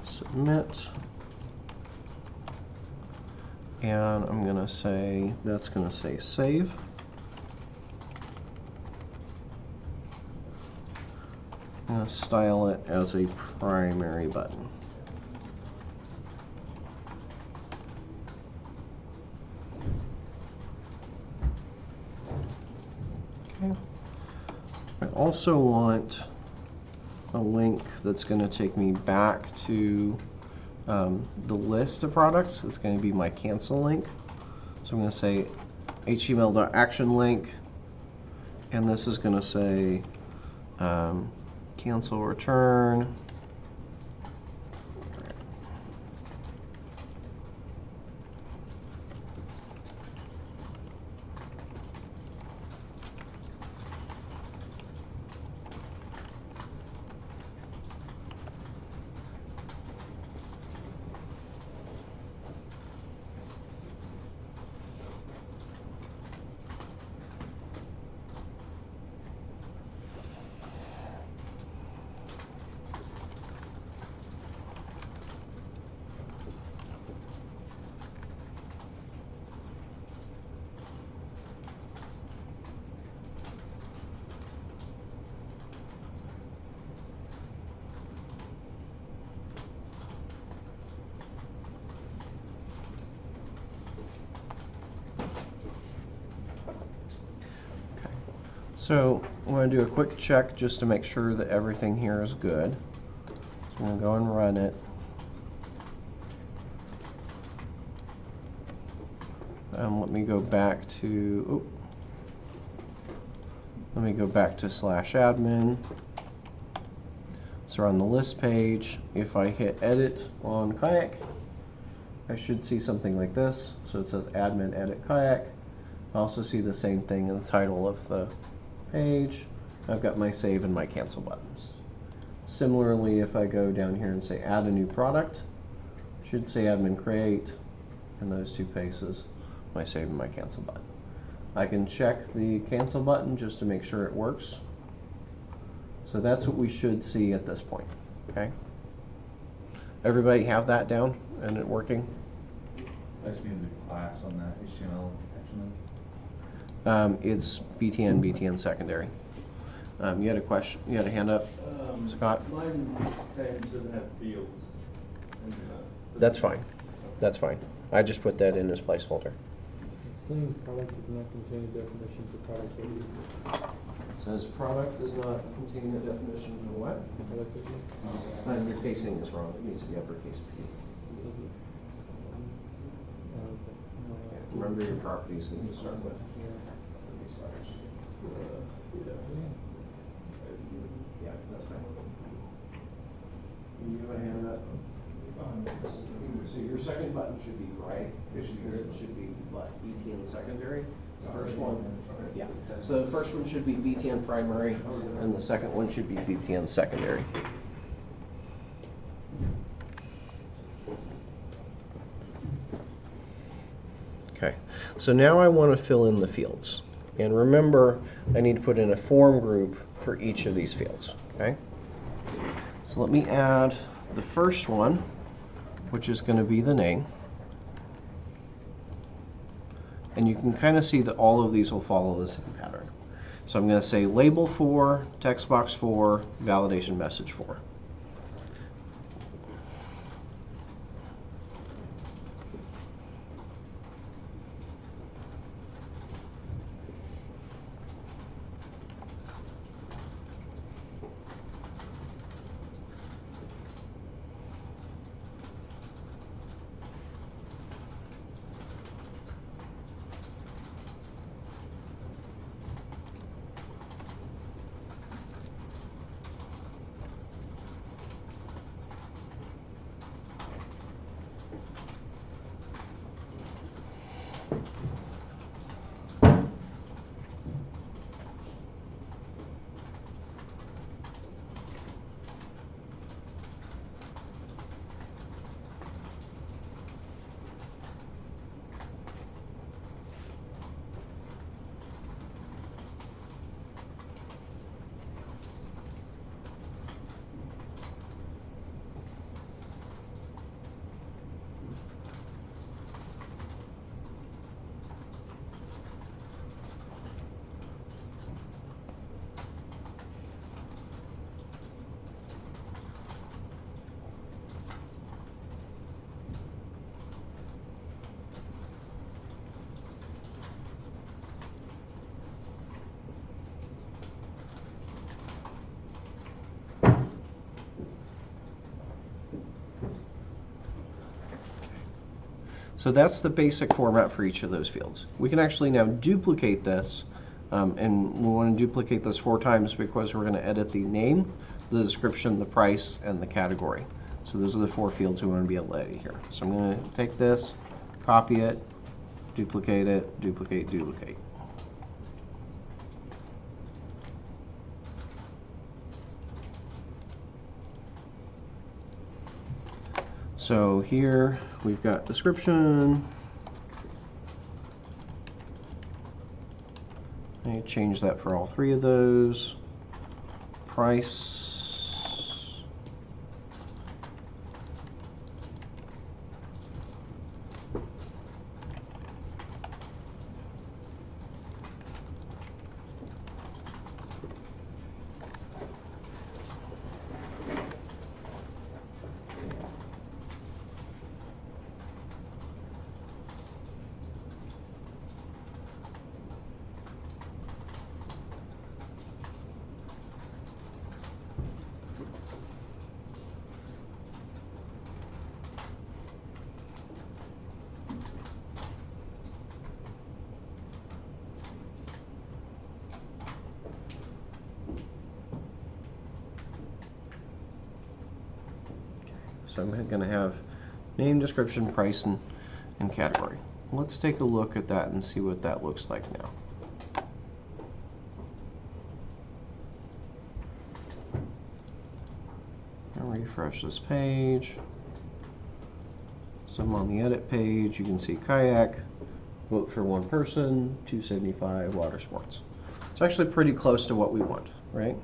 submit. And I'm going to say, that's going to say save. I'm going to style it as a primary button. I also want a link that's going to take me back to the list of products. It's going to be my cancel link. So I'm going to say html.action link, and this is going to say cancel return. So I'm going to do a quick check just to make sure that everything here is good. So I'm going to go and run it. Let me go back to /admin. So on the list page, if I hit edit on Kayak, I should see something like this. So it says admin edit Kayak. I also see the same thing in the title of the page. I've got my save and my cancel buttons. Similarly, if I go down here and say add a new product, it should say admin create in those two places, my save and my cancel button. I can check the cancel button just to make sure it works. So that's what we should see at this point. Okay. Everybody have that down and it working? I just mean the class on that HTML action. It's BTN secondary. You had a question, you had a hand up, Scott? Mine doesn't have fields. And, That's fine. That's fine. I just put that in as placeholder. It's saying product does not contain a definition for product AWD. It says product does not contain a definition for what? Product AWD. Your casing is wrong. It needs to be uppercase P. Remember your properties that you start with. Yeah, that's fine. You have a hand up. So your second button should be right. It should be what? BTN secondary. The first one. Yeah. So the first one should be BTN primary, and the second one should be BTN secondary. Okay. So now I want to fill in the fields. And remember, I need to put in a form group for each of these fields. Okay. So let me add the first one, which is going to be the name. And you can kind of see that all of these will follow the same pattern. So I'm going to say label 4, text box 4, validation message 4. So that's the basic format for each of those fields. We can actually now duplicate this, and we want to duplicate this 4 times because we're going to edit the name, the description, the price, and the category. So those are the 4 fields we want to be able to edit here. So I'm going to take this, copy it, duplicate, duplicate. So here we've got description. I change that for all 3 of those. Price. So I'm going to have name, description, price, and category. Let's take a look at that and see what that looks like now. I'll refresh this page. So I'm on the edit page. You can see kayak, vote for one person, 275 water sports. It's actually pretty close to what we want, right?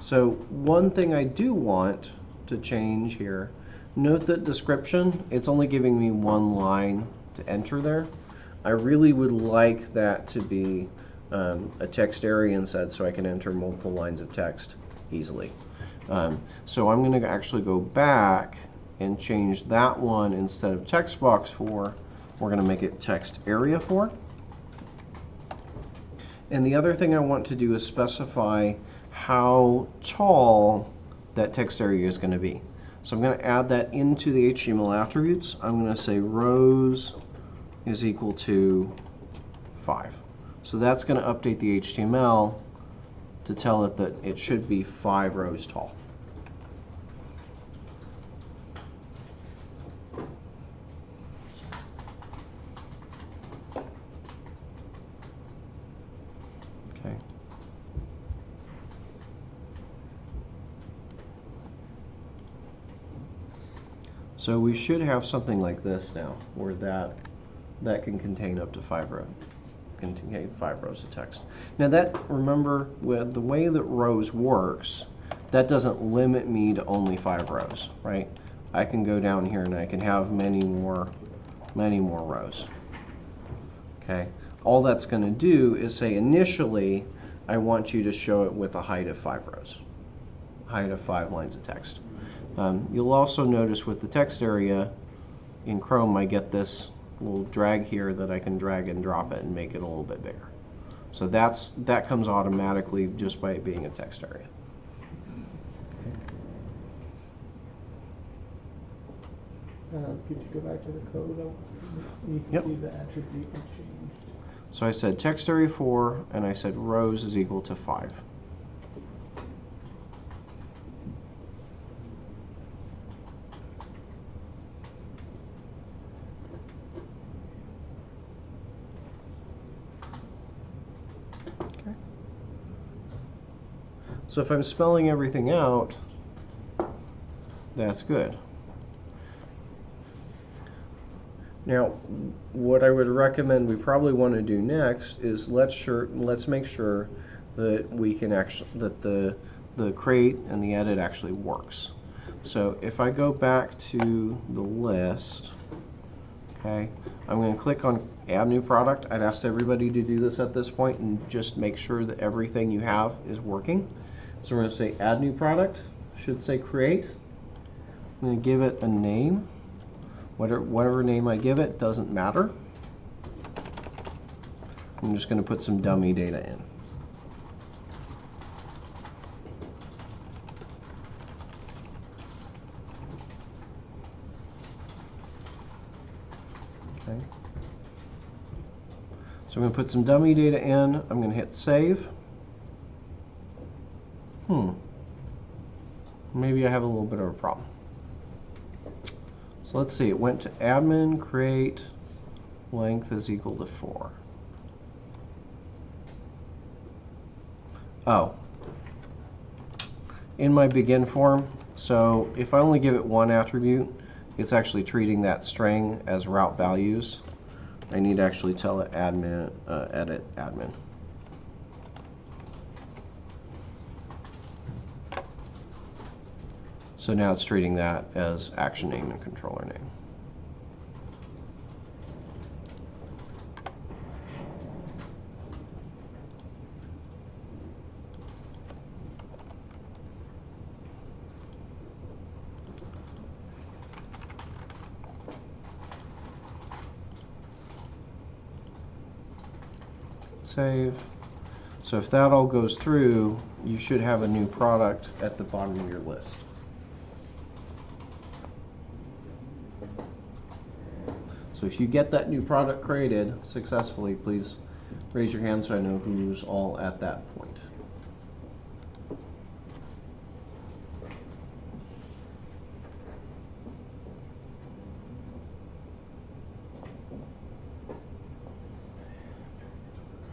So one thing I do want to change here, note that description, it's only giving me one line to enter there. I really would like that to be a text area instead, so I can enter multiple lines of text easily. So I'm going to actually go back and change that one. Instead of text box 4, we're going to make it text area 4. And the other thing I want to do is specify how tall that text area is going to be. So I'm going to add that into the HTML attributes. I'm going to say rows is equal to 5. So that's going to update the HTML to tell it that it should be 5 rows tall. Okay. So we should have something like this now, where that can contain up to 5 rows. Contain 5 rows of text. Now that, remember, with the way that rows works, that doesn't limit me to only 5 rows, right? I can go down here and I can have many more rows. Okay. All that's going to do is say initially I want you to show it with a height of 5 rows, height of 5 lines of text. You'll also notice with the text area in Chrome, I get this little drag here that I can drag and drop it and make it a little bit bigger. So that comes automatically just by it being a text area. Could you go back to the code? You can Yep. see the attribute had changed. So I said text area 4, and I said rows is equal to 5. Okay. So if I'm spelling everything out, that's good. Now, what I would recommend we probably want to do next is let's make sure that we can that the create and the edit actually works. So if I go back to the list, okay, I'm going to click on add new product. I'd asked everybody to do this at this point and just make sure that everything you have is working. So we're going to say add new product, should say create. I'm going to give it a name. Whatever name I give it doesn't matter. I'm just going to put some dummy data in. Okay. So I'm going to put some dummy data in. I'm going to hit save. Maybe I have a little bit of a problem. So let's see, it went to admin, create, length is equal to 4. Oh. In my begin form, so if I only give it one attribute, it's actually treating that string as route values. I need to actually tell it admin, edit admin. So now it's treating that as action name and controller name. Save. So if that all goes through, you should have a new product at the bottom of your list. So if you get that new product created successfully, please raise your hand so I know who's all at that point.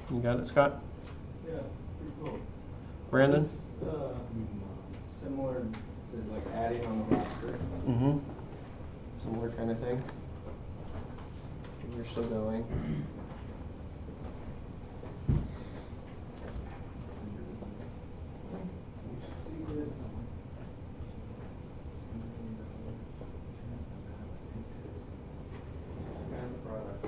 You got it, Scott? Yeah, pretty cool. Brandon? Is this, similar to like adding on the roster? Mm-hmm. Similar kind of thing. You're still going. And the product.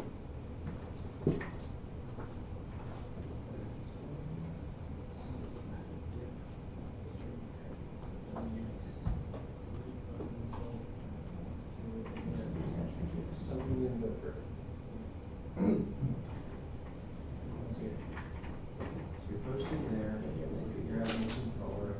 Something in the first. Let's see. So you're posting there, let's see, you're adding the controller.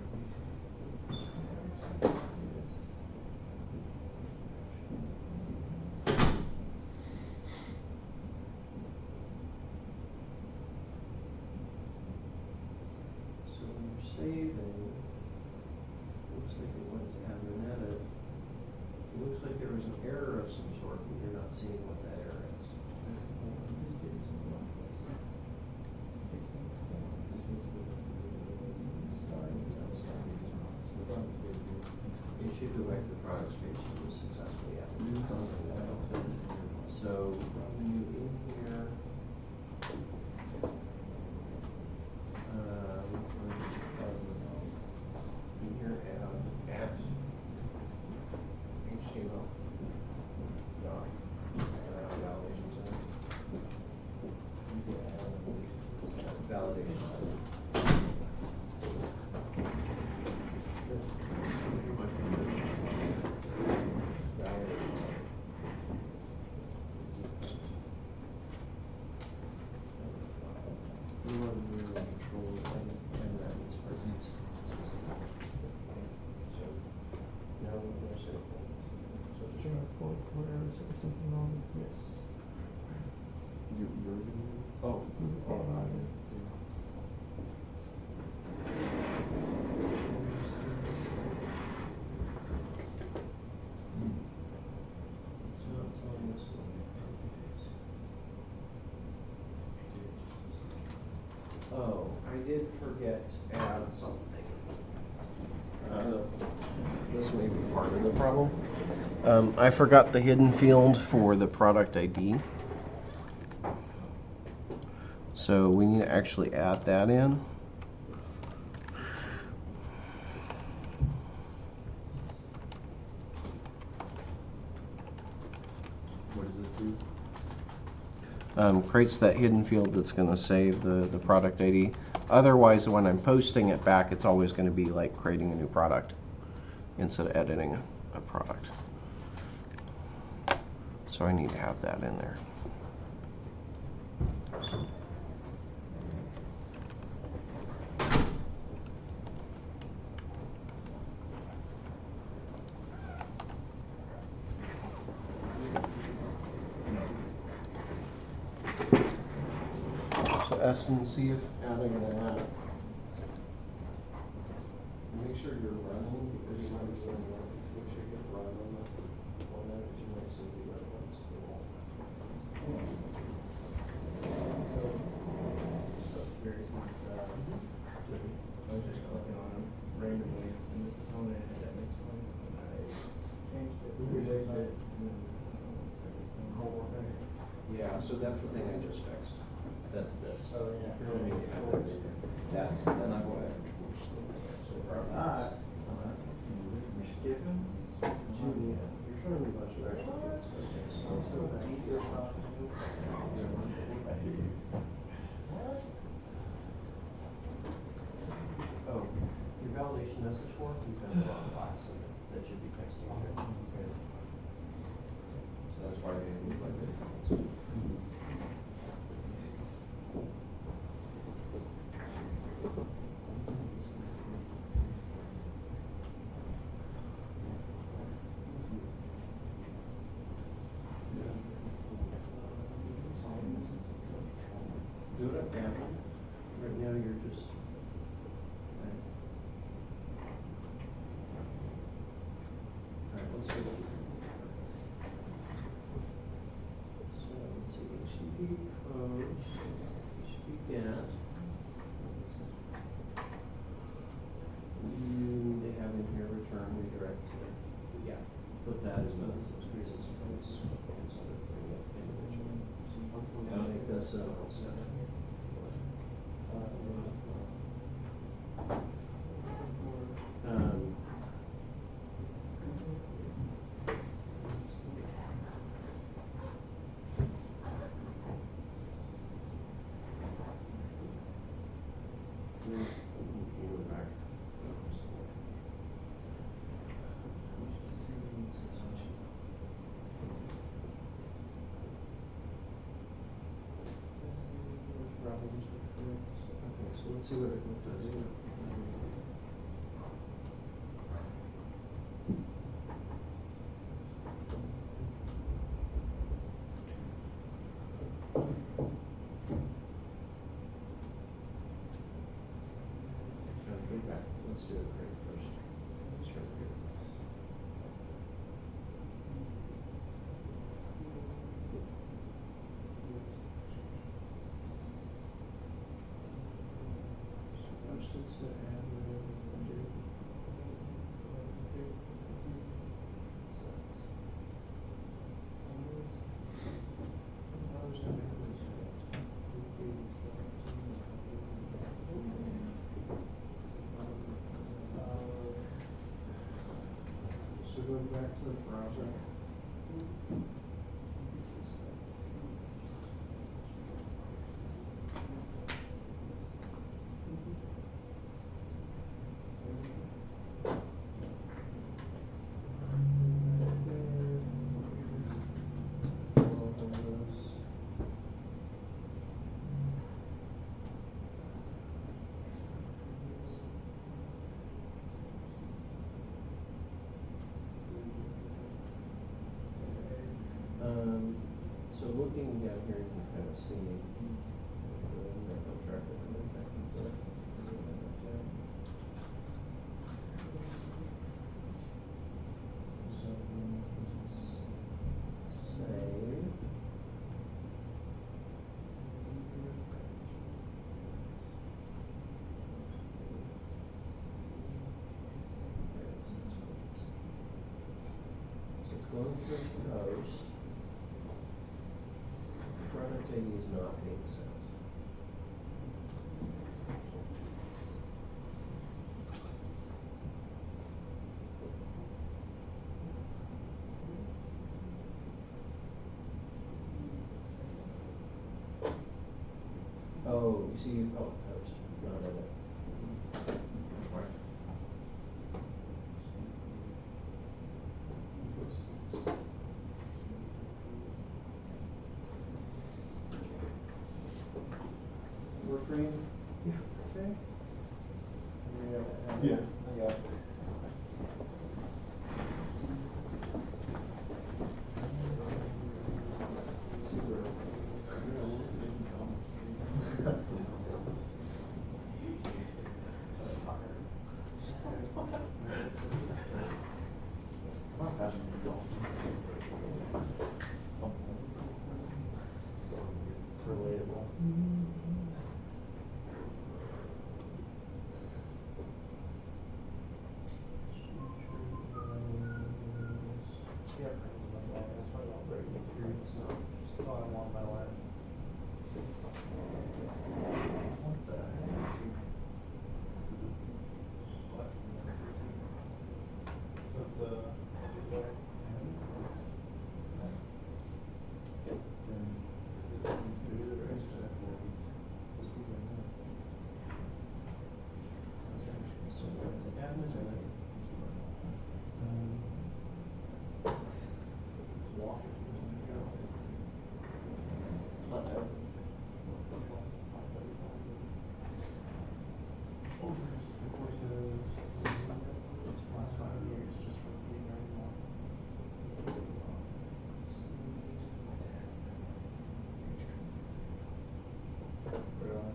So when you're saving, looks like it went to have an edit. It looks like there was an error of some sort, but you're not seeing what that error is. You should go back to the products page and just successfully add something like that. So when you in here, in here add HTML. Validation center. Validation. There are four errors or something wrong with this. Oh. It's not telling us what it is. Oh, I did forget to add something. This may be part of the problem. I forgot the hidden field for the product ID. So we need to actually add that in. What does this do? Creates that hidden field that's going to save the product ID. Otherwise, when I'm posting it back, it's always going to be like creating a new product instead of editing a product. So I need to have that in there. So S and C if adding that. Make sure you're running because you might be running out. Make sure you get run on that because you might still be running on school. So curious, I was just clicking on them randomly, and this is how many I had at this point, and I changed it. Yeah, so that's the thing I just fixed. That's this. Oh, yeah. That's what I. You're skipping? Jimmy, you're showing me a bunch of extra kids. Oh, your validation message form, you've got the wrong class in it. That should be texting here. So that's why they look like this. Do it up down. Right now you're just. Alright, let's go. So let's see, HTTP codes, HTTP at. They have in here return, redirect to, yeah, put that in those pieces of place instead of putting it individually. I'll make this an all set. Um, you go back. Problems with this. Okay, so let's see what it does. Go back. Let's do it right first. Sure. Supposed to add whatever we do. So go back to the browser. So looking down here, you can kind of see the contract that I'm in. Save. So it's going through the host. Product ID is not being set. Oh, you see, oh, host, not edit. We're free? Yeah. Okay. Yeah, I got it. Relatable. Yeah, that's probably all breaking experience. That's all I want in my life. What the heck? What? So it's what'd you say? So admin, right? It's walking. Over the course of last 5 years, just from being already walking. Really?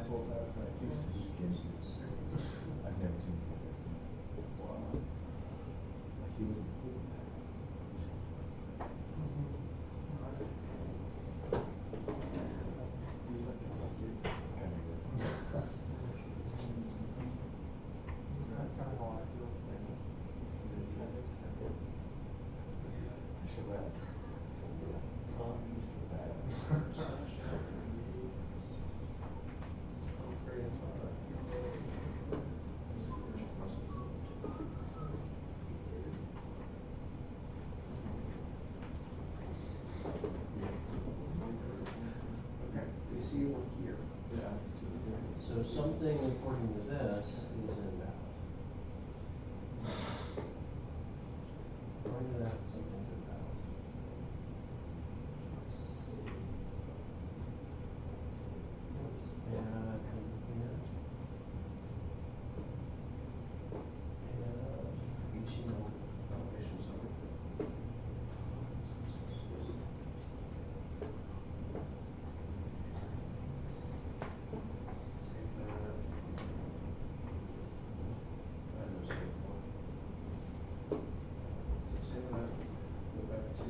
soul satisfied too. He scares you. I've never seen him like this. Wow. Like he wasn't cool with that. He was like the cool kid. Kind of weird. That's kind of how I feel. Like, I should laugh. You feel bad. Okay, we see one here. Yeah. So something according to this is invalid. According to that, something's invalid. And come here. And HTML validation summary. Save that. I know save one. So save that. Go back to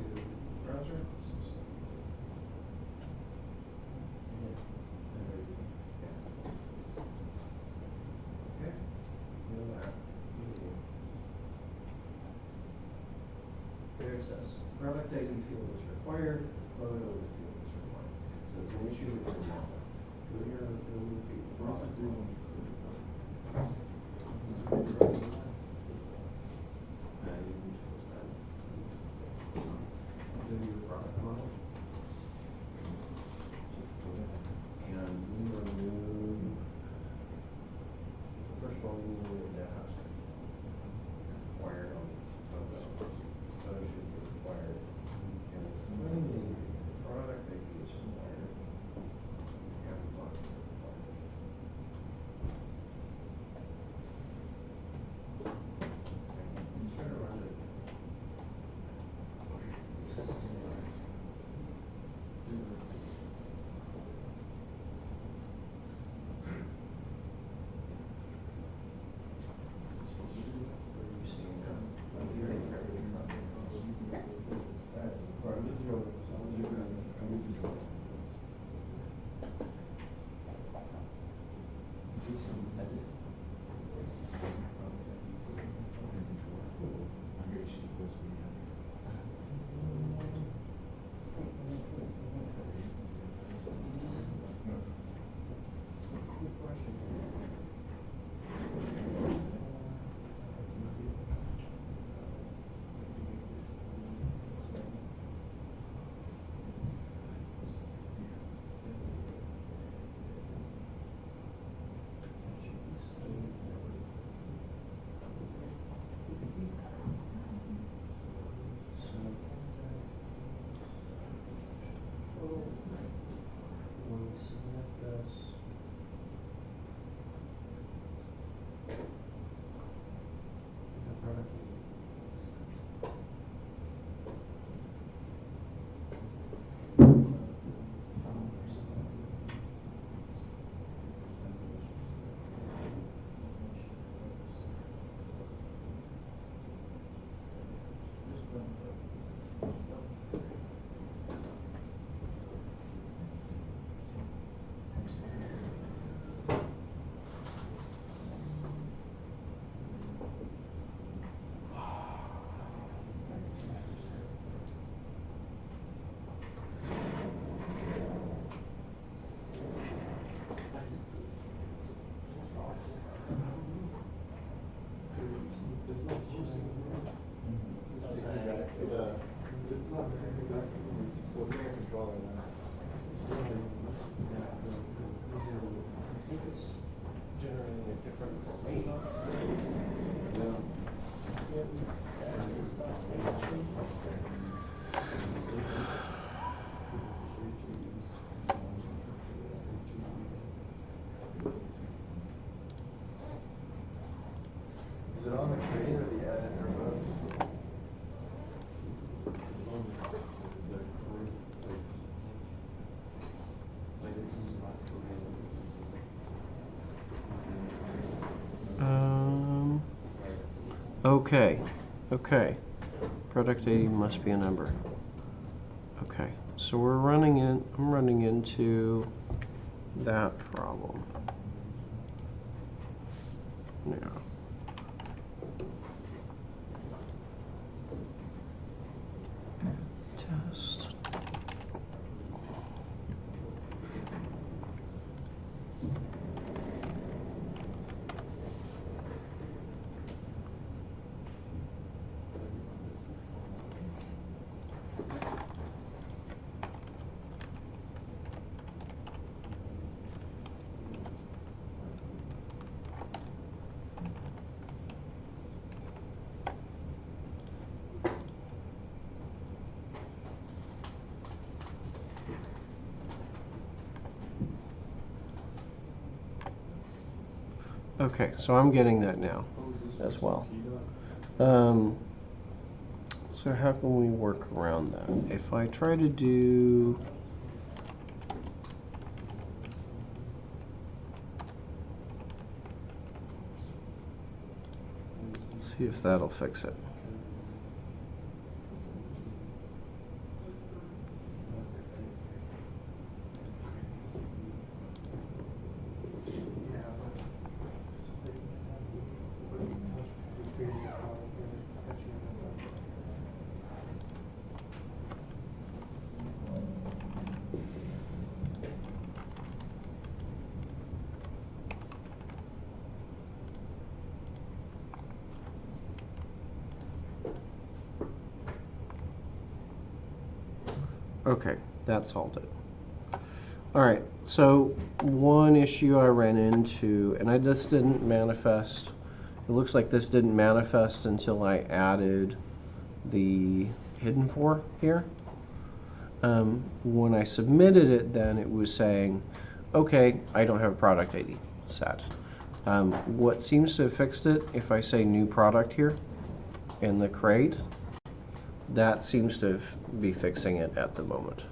browser. Okay. Go back. There it says, product ID field is required, photo field is required. So it's an issue with your model. Go to your field. What does it do when you click it? You need to close that. Go to your product model. And we remove, first of all, we remove that house. Required on photo. Photo should be required. And it's claiming the product ID is required. And the product is required. Let's try to run it. When we submit this, the product ID is set. It's not posting the room. It's not connected back to the room. So it's like a controller now. I think it's generating a different rate. Is it on the create or the edit or both? It's on the group, like this is not created, this is Okay, okay. Product ID must be a number. Okay, so I'm running into that problem. Now. Test. Okay, so I'm getting that now as well. So how can we work around that? If I try to do let's see if that'll fix it. Okay, that solved it. All right, so one issue I ran into, and this didn't manifest, it looks like this didn't manifest until I added the hidden for here. When I submitted it, then it was saying, okay, I don't have a product ID set. What seems to have fixed it, if I say new product here in the crate, that seems to be fixing it at the moment.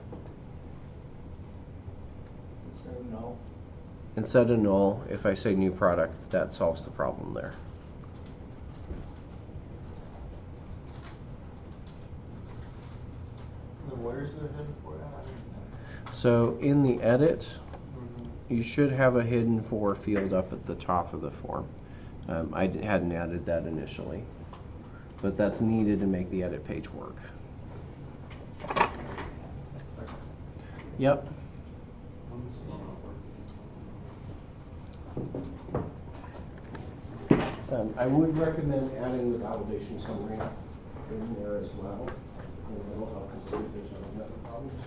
Instead of null, if I say new product, that solves the problem there. Then where's the hidden for that? So in the edit, you should have a hidden for field up at the top of the form. I hadn't added that initially, but that's needed to make the edit page work. Yep. I would recommend adding the validation summary in there as well, and it'll help us see if there's any other problems.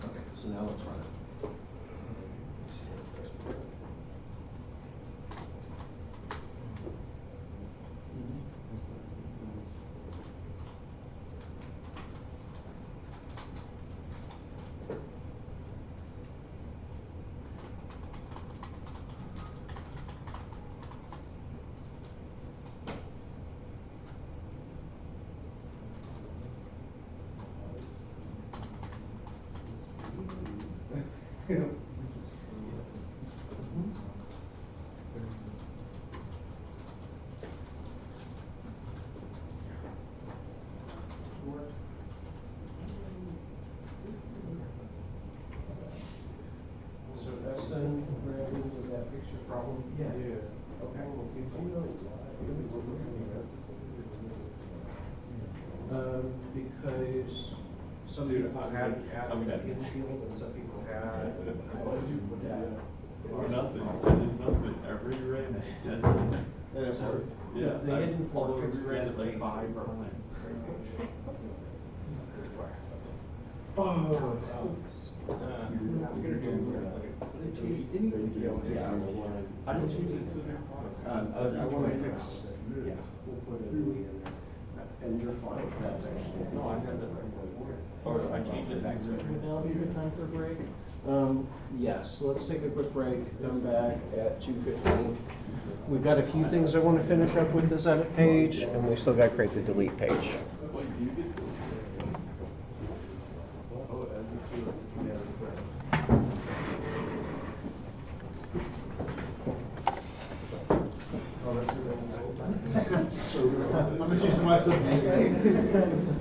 Okay, so now let's run it. So that's done, Brandon, with that fix your problem? Yeah. Okay. Because some people had added that hidden field and some people had. What did you put that? Nothing, I did nothing, I reran it. And it worked. Yeah, The hidden for although we fixed ran the it like page. 5 times. Oh, I just use it to their product. I want to fix, yeah, we'll put a delete in there. And you're fine, that's actually. No, I had that before. Or I changed it back to. Would now be a good time for a break? Yes, let's take a quick break, come back at 2:15. We've got a few things I want to finish up with this edit page, and we still got to create the delete page. Wait, do you get this? Oh, as you do it. I supposed to do?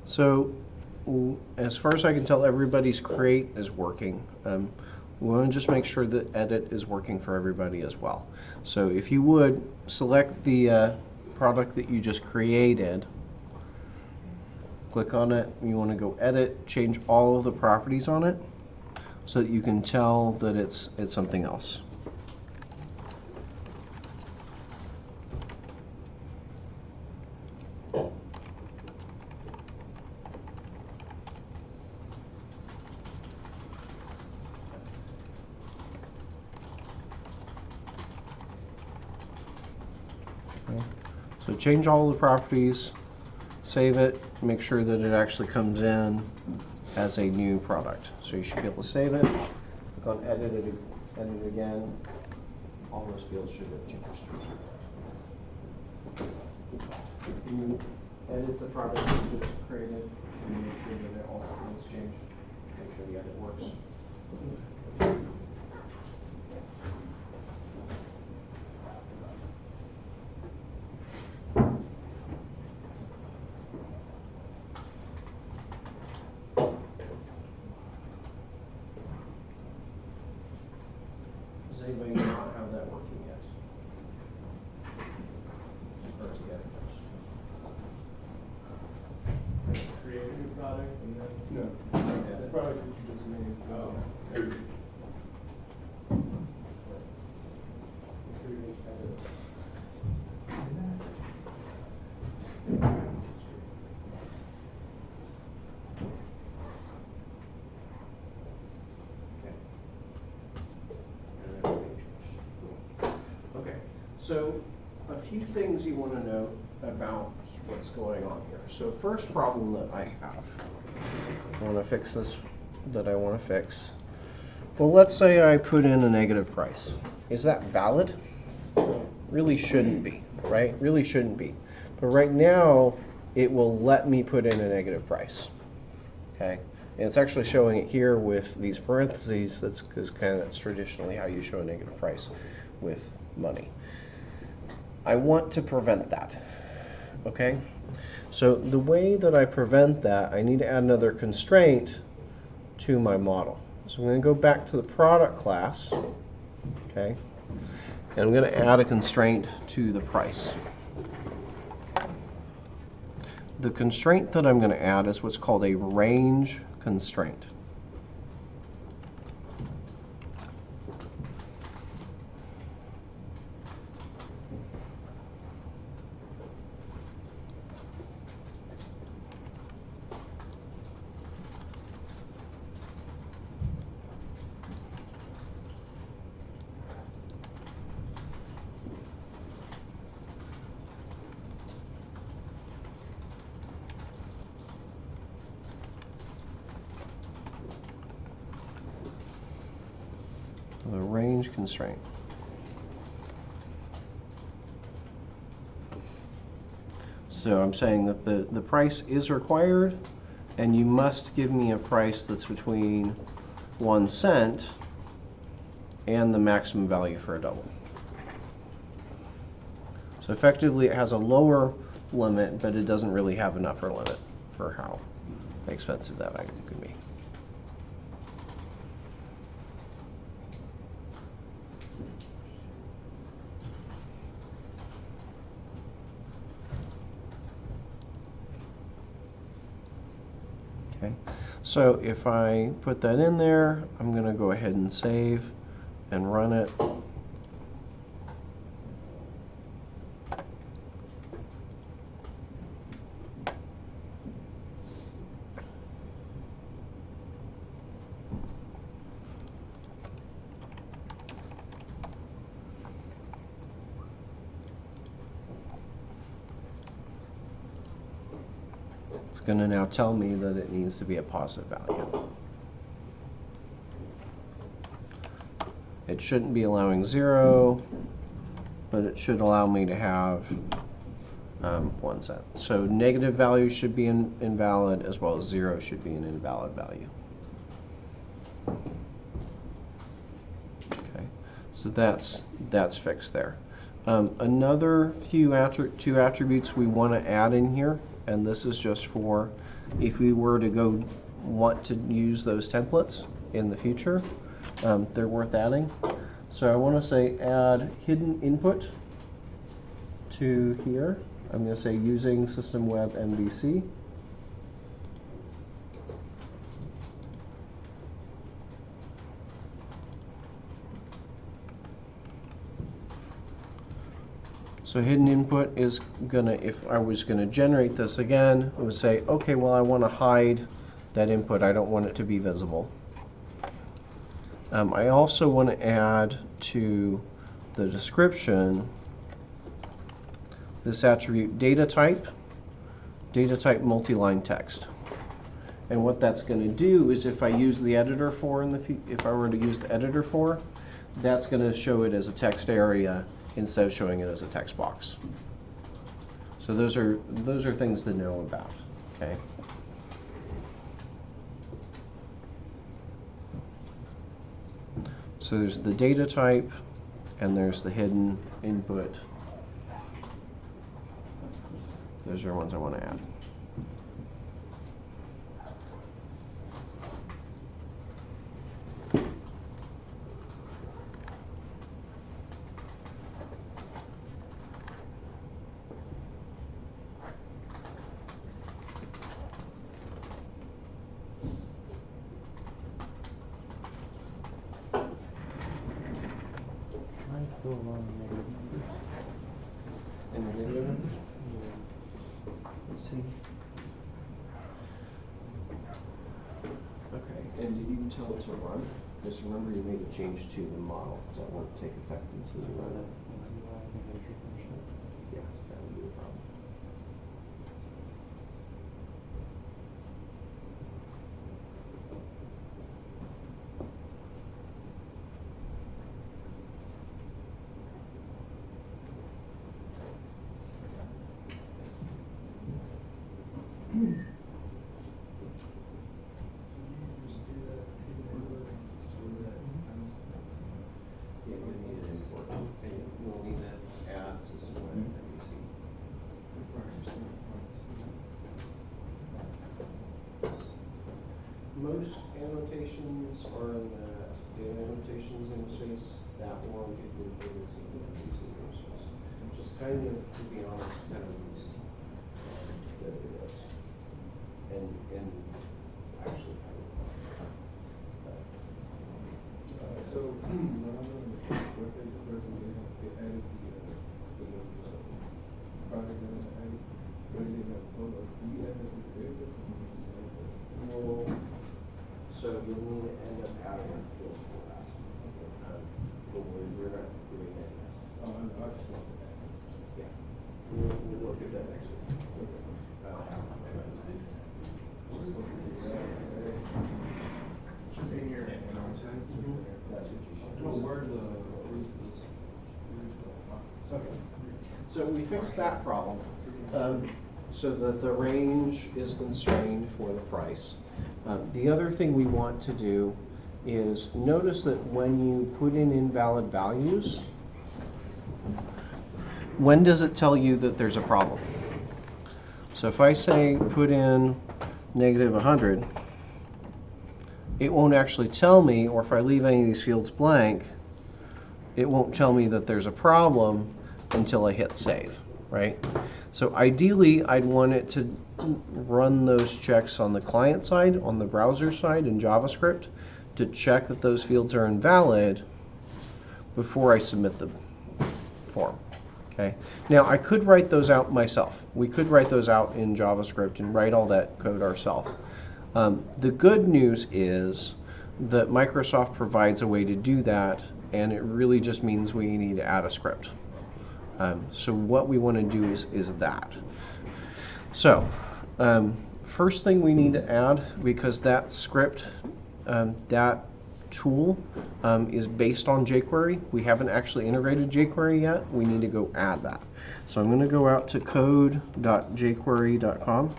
So as far as I can tell, everybody's create is working. We want to just make sure that edit is working for everybody as well. So if you would, select the product that you just created, click on it, you want to go edit, change all of the properties on it so that you can tell that it's something else. So change all the properties, save it, make sure that it actually comes in as a new product. So you should be able to save it, click on edit it again. All those fields should have changed. You edit the product that you just created and make sure that all the fields change. Make sure the edit works. Does anybody not have that working yet? Or is the edit first? Create a new product and then. No, the product that you just made. Oh. Okay, so a few things you want to know about what's going on here. So first problem that I have, I want to fix this, that I want to fix. Well, let's say I put in a negative price. Is that valid? Really shouldn't be, right? Really shouldn't be. But right now, it will let me put in a negative price, okay? And it's actually showing it here with these parentheses. That's because that's traditionally how you show a negative price with money. I want to prevent that, okay? So the way that I prevent that, I need to add another constraint to my model. So I'm going to go back to the product class, okay? And I'm going to add a constraint to the price. The constraint that I'm going to add is what's called a range constraint. The range constraint. So I'm saying that the price is required, and you must give me a price that's between 1 cent and the maximum value for a double. So effectively it has a lower limit, but it doesn't really have an upper limit for how expensive that item could be. Okay, so if I put that in there, I'm going to go ahead and save and run it. It's going to now tell me that it needs to be a positive value. It shouldn't be allowing 0, but it should allow me to have 1 cent. So negative value should be invalid, as well as 0 should be an invalid value. Okay, so that's fixed there. Another two attributes we want to add in here, and this is just for if we were to go want to use those templates in the future, they're worth adding. So I want to say add hidden input to here. I'm going to say using system web MVC. So hidden input is gonna, if I was gonna generate this again, it would say, okay, well, I want to hide that input. I don't want it to be visible. I also want to add to the description this attribute data type multi-line text. And what that's going to do is if I use the editor for if I were to use the editor for, that's going to show it as a text area instead of showing it as a text box. So those are things to know about. Okay. So there's the data type and there's the hidden input. Those are ones I want to add. Mine's still on negative numbers. In the video? Let's see. Okay, and did you tell it to run? Because remember you made a change to the model. That won't take effect until you run it. Yeah, that would be the problem. Yeah, you'll need an import. And you'll need to add system web MVC. Most annotations are in that data annotations interface. That one if you're able to the MVC interface. Just kind of, to be honest, kind of loose that it is. And actually kind of So, when I'm on the web page person, they added the product that I added, but it didn't have a photo. Do you add that to the database? well, so you'll need to end up adding a field for that. But we're not doing that yet. Oh, I just want to add. Yeah. We'll look at that next week. Just in your content. That's what you should Oh, do. where's the, Okay. So we fixed that problem so that the range is constrained for the price. The other thing we want to do is notice that when you put in invalid values, when does it tell you that there's a problem? So if I say put in negative 100, it won't actually tell me, or if I leave any of these fields blank, it won't tell me that there's a problem until I hit save, right? So ideally, I'd want it to run those checks on the client side, on the browser side in JavaScript, to check that those fields are invalid before I submit the form. Okay. Now I could write those out myself. We could write those out in JavaScript and write all that code ourselves. The good news is that Microsoft provides a way to do that, and it really just means we need to add a script. So what we want to do is that. So first thing we need to add, because that script, that tool is based on jQuery. We haven't actually integrated jQuery yet. We need to go add that. So I'm going to go out to code.jquery.com.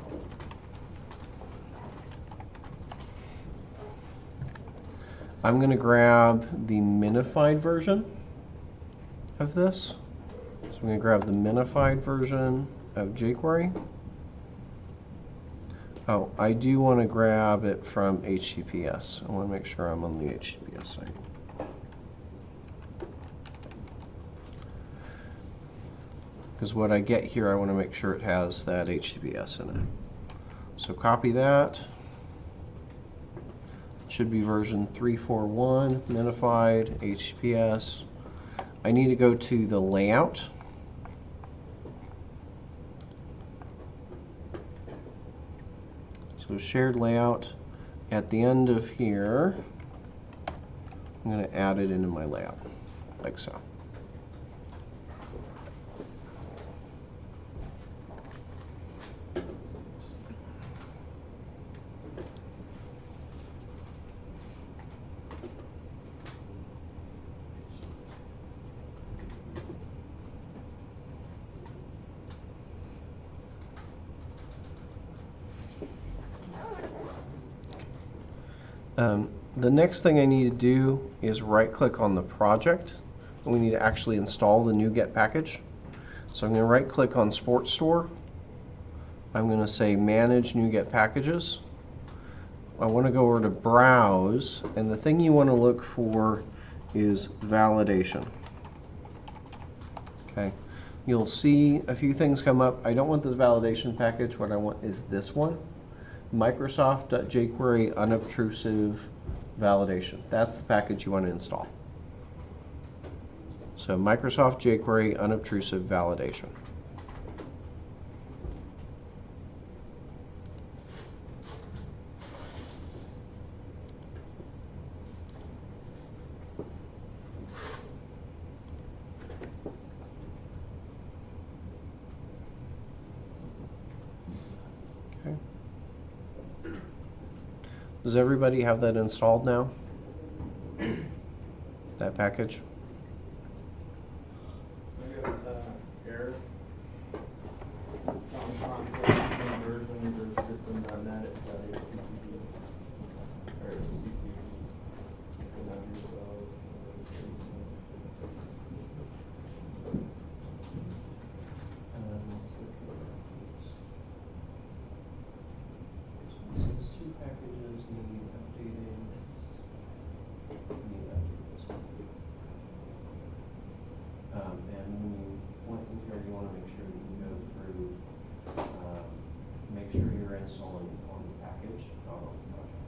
I'm going to grab the minified version of this. So I'm going to grab the minified version of jQuery. Oh, I do want to grab it from HTTPS. I want to make sure I'm on the HTTPS site. Because what I get here, I want to make sure it has that HTTPS in it. So copy that. It should be version 341, minified, HTTPS. I need to go to the layout. So shared layout. At the end of here, I'm going to add it into my layout, like so. The next thing I need to do is right-click on the project. We need to actually install the NuGet package. So I'm going to right-click on SportsStore. I'm going to say Manage NuGet Packages. I want to go over to Browse, and the thing you want to look for is validation. Okay. You'll see a few things come up. I don't want this validation package. What I want is this one. Microsoft.jQuery unobtrusive validation. That's the package you want to install. So Microsoft jQuery unobtrusive validation. Okay. Does everybody have that installed now? That package? I got error. On version of system.net, it's got HTTP. Or HTTP. These two packages need updating. Need to update this one. And when you went in here, you want to make sure that you go through, make sure you're installing on the package, not on the project.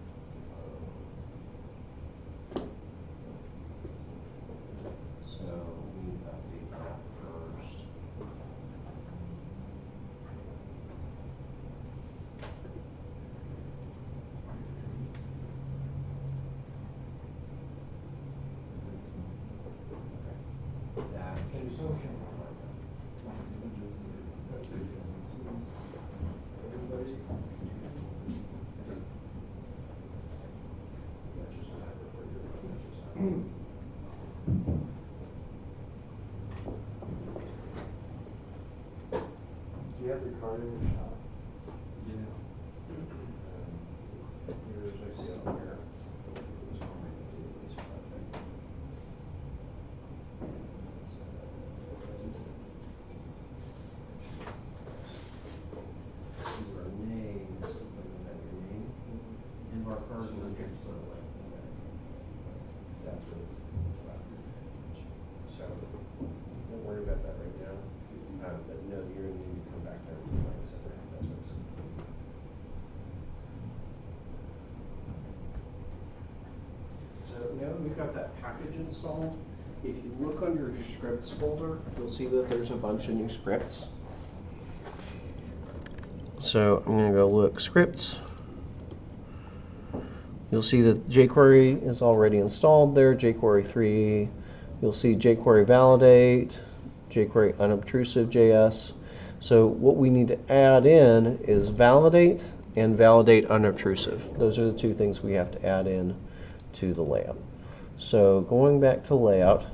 So we need to update that first. That should be okay. Everybody? That's just what I prefer to do. That's just how I Do you have the card in your shop? Yeah. Yours I see on here. It was on my database project. Your name, something about your name. And our card will get so like that. That's what it's about. So don't worry about that right now. But no, you're gonna need to come back there and like I said, that's what it's. So now that we've got that package installed, if you look under your scripts folder, you'll see that there's a bunch of new scripts. So I'm going to go look scripts. You'll see that jQuery is already installed there, jQuery 3. You'll see jQuery validate, jQuery unobtrusive JS. So what we need to add in is validate and validate unobtrusive. Those are the two things we have to add in to the layout. So going back to layout,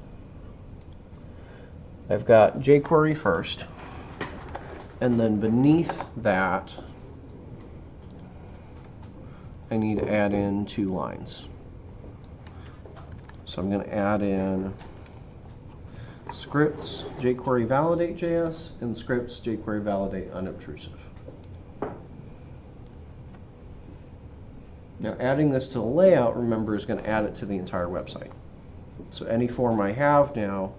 I've got jQuery first, and then beneath that I need to add in 2 lines. So I'm going to add in scripts jQuery validate JS and scripts jQuery validate unobtrusive. Now adding this to the layout, remember, is going to add it to the entire website. So any form I have now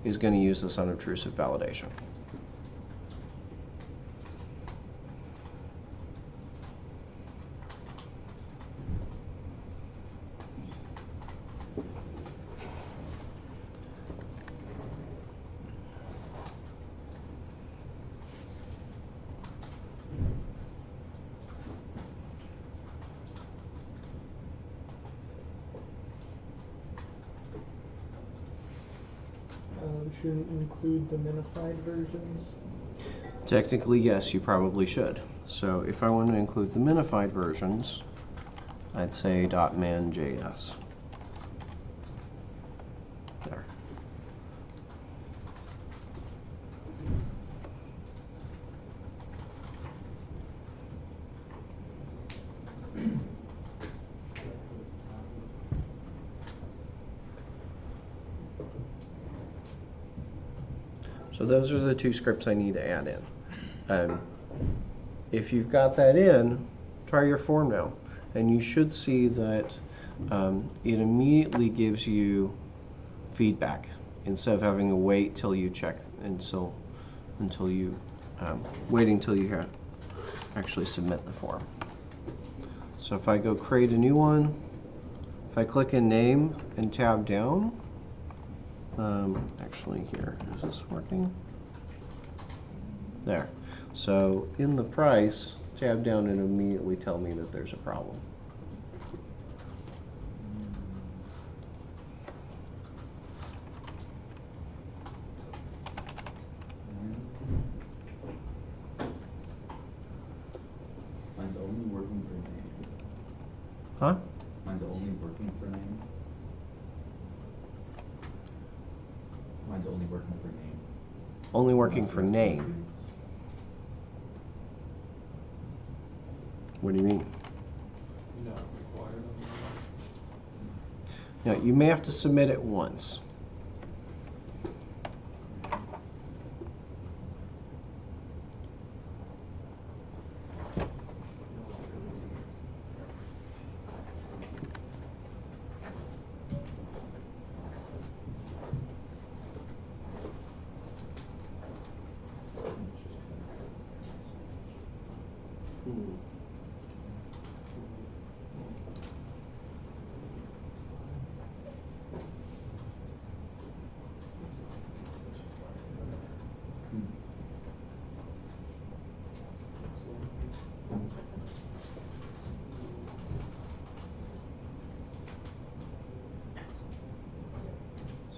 is going to use this unobtrusive validation. Shouldn't include the minified versions. Technically, yes, you probably should. So if I want to include the minified versions, I'd say .man.js. There. So those are the two scripts I need to add in. If you've got that in, try your form now. And you should see that it immediately gives you feedback instead of having to wait till you check until you waiting till you actually submit the form. So if I go create a new one, if I click in name and tab down, actually here, is this working? There. So in the price, tab down and immediately tell me that there's a problem. Mine's only working for name. Huh? Mine's only working for name. Mine's only working for name. Only working for name. What do you mean? Not required on Now, you may have to submit it once.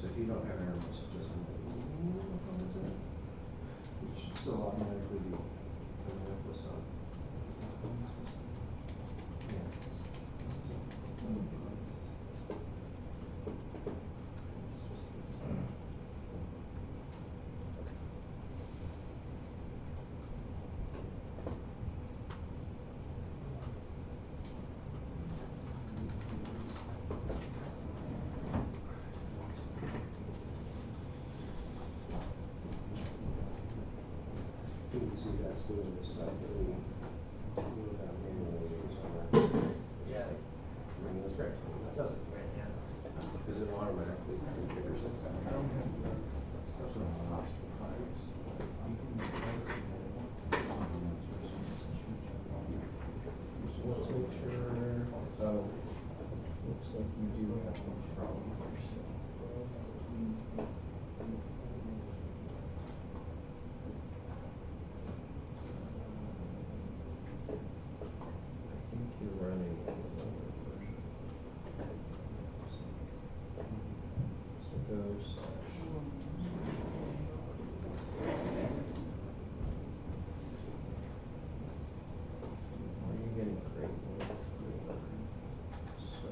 So if you don't have error messages on it, it should still automatically be coming up with some. Yeah. You can see that's doing the stuff that we do without manually on that. Yeah, I mean, that's great. That does it. right, yeah. Because it automatically figures things out. So let's make sure, so, looks like you do have one problem here, so. I think you're running an older version. So go slash. Are you getting a great one? So.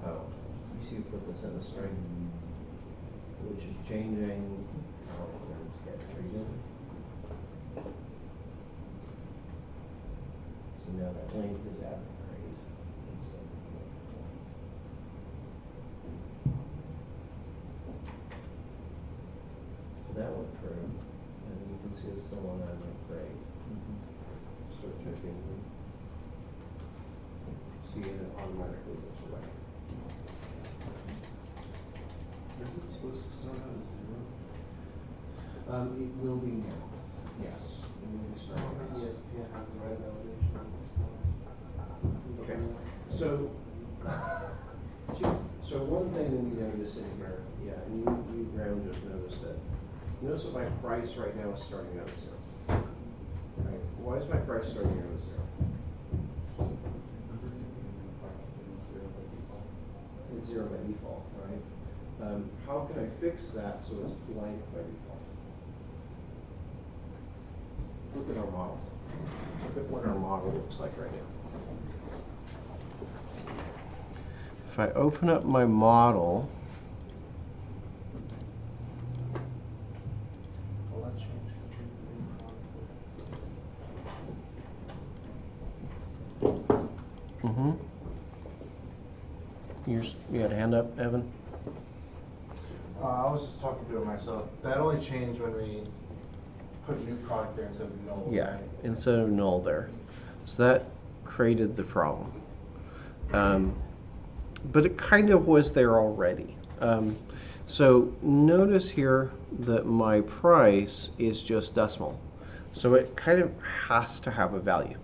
Oh, you see, you put this in the string, which is changing how words get treated. So now that length is arbitrary instead of uniform. that went through, and you can see it's still on that great. Start checking. See it automatically goes away. Is it supposed to start out as 0? It will be now. Yes. It will be I starting don't think now. ESPN has the right validation on this one. Okay. So, so one thing that we notice in here, yeah, and you Graham just noticed it. Notice that my price right now is starting out at 0. Right? Why is my price starting out at 0? It's 0 by default, right? How can I fix that so it's blank by default? Let's look at our model. Look at what our model looks like right now. If I open up my model, Well, that changed because we made you had a hand up, Evan? I was just talking to it myself. That only changed when we put new product there instead of null. Yeah, Right? instead of null there. So that created the problem. But it kind of was there already. So notice here that my price is just decimal. So it kind of has to have a value,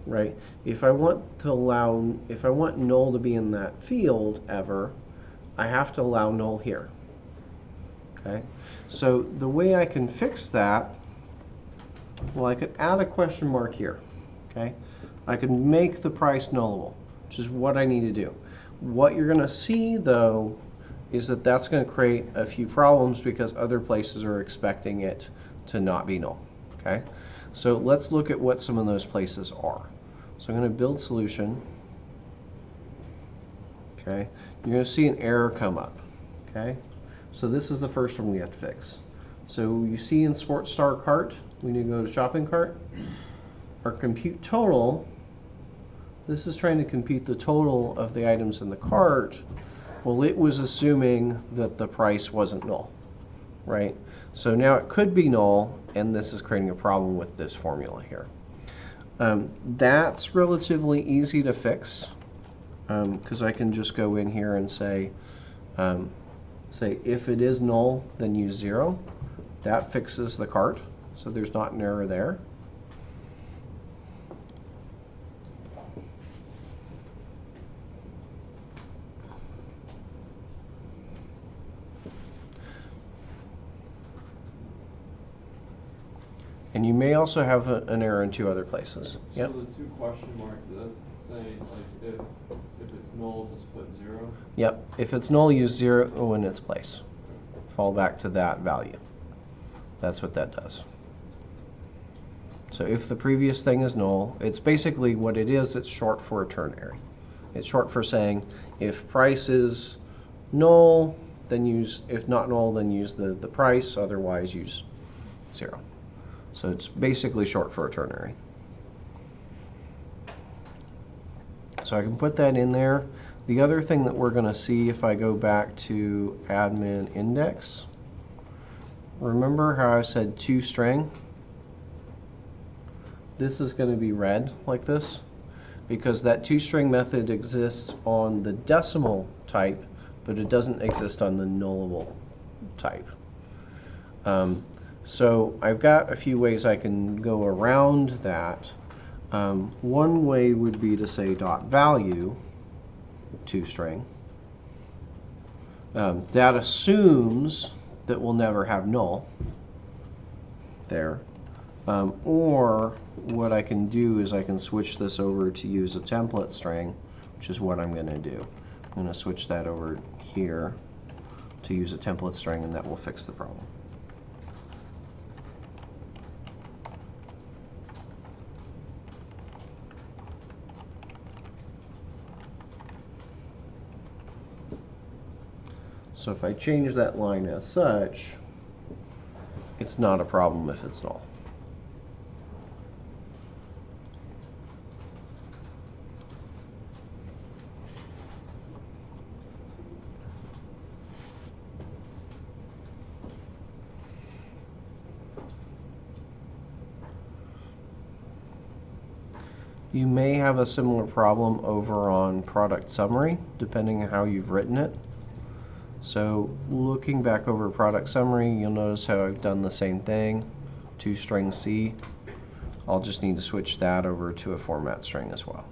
right? If I want null to be in that field ever, I have to allow null here. Okay, so the way I can fix that, well, I could add a question mark here. Okay, I can make the price nullable, which is what I need to do. What you're going to see, though, is that that's going to create a few problems because other places are expecting it to not be null. Okay, so let's look at what some of those places are. So I'm going to build solution. Okay, you're going to see an error come up. Okay, so this is the first one we have to fix. So you see in SportsStore cart, we need to go to shopping cart. Our compute total, this is trying to compute the total of the items in the cart. Well, it was assuming that the price wasn't null, right? So now it could be null, and this is creating a problem with this formula here. That's relatively easy to fix because I can just go in here and say if it is null, then use 0. That fixes the cart, so there's not an error there. And you may also have an error in 2 other places. So Yep. the 2 question marks, that's saying like if it's null, just put 0? Yep. If it's null, use 0 in its place. Fall back to that value. That's what that does. So if the previous thing is null, it's basically what it is. It's short for a ternary. It's short for saying if price is null, then use, if not null, then use the price, otherwise use 0. So it's basically short for a ternary. So I can put that in there. The other thing that we're going to see if I go back to admin index, remember how I said toString? This is going to be read like this because that toString method exists on the decimal type, but it doesn't exist on the nullable type. So I've got a few ways I can go around that. One way would be to say .value toString. That assumes that we'll never have null there. Or what I can do is I can switch this over to use a template string, which is what I'm going to do. I'm going to switch that over here to use a template string, and that will fix the problem. So if I change that line as such, it's not a problem if it's null. You may have a similar problem over on product summary, depending on how you've written it. So looking back over product summary, you'll notice how I've done the same thing, toString C. I'll just need to switch that over to a format string as well.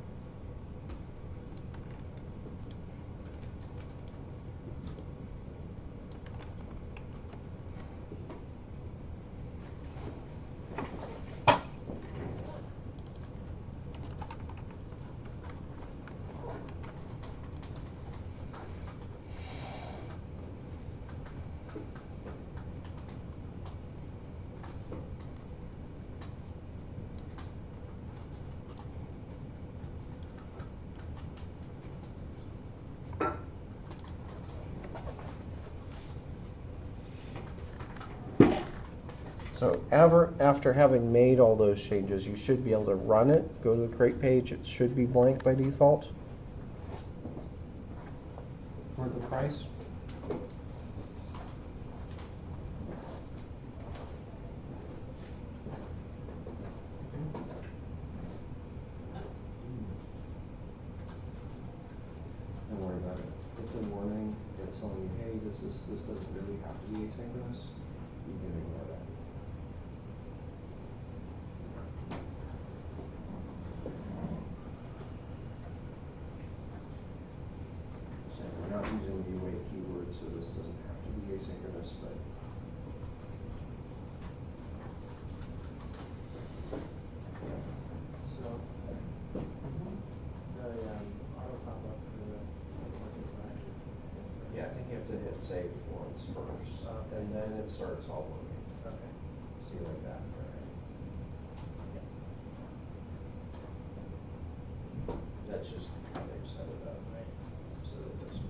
So after having made all those changes, you should be able to run it. Go to the create page. It should be blank by default for the price. Don't worry about it. It's a warning. It's telling you, hey, this doesn't really have to be asynchronous. You can ignore that. So we're not using the await keyword, so this doesn't have to be asynchronous, but So, the auto pop-up for the working flashes. yeah, I think you have to hit save once first, and then it starts all working. Okay. See like that. That's just how they've set it up, Right. so that it doesn't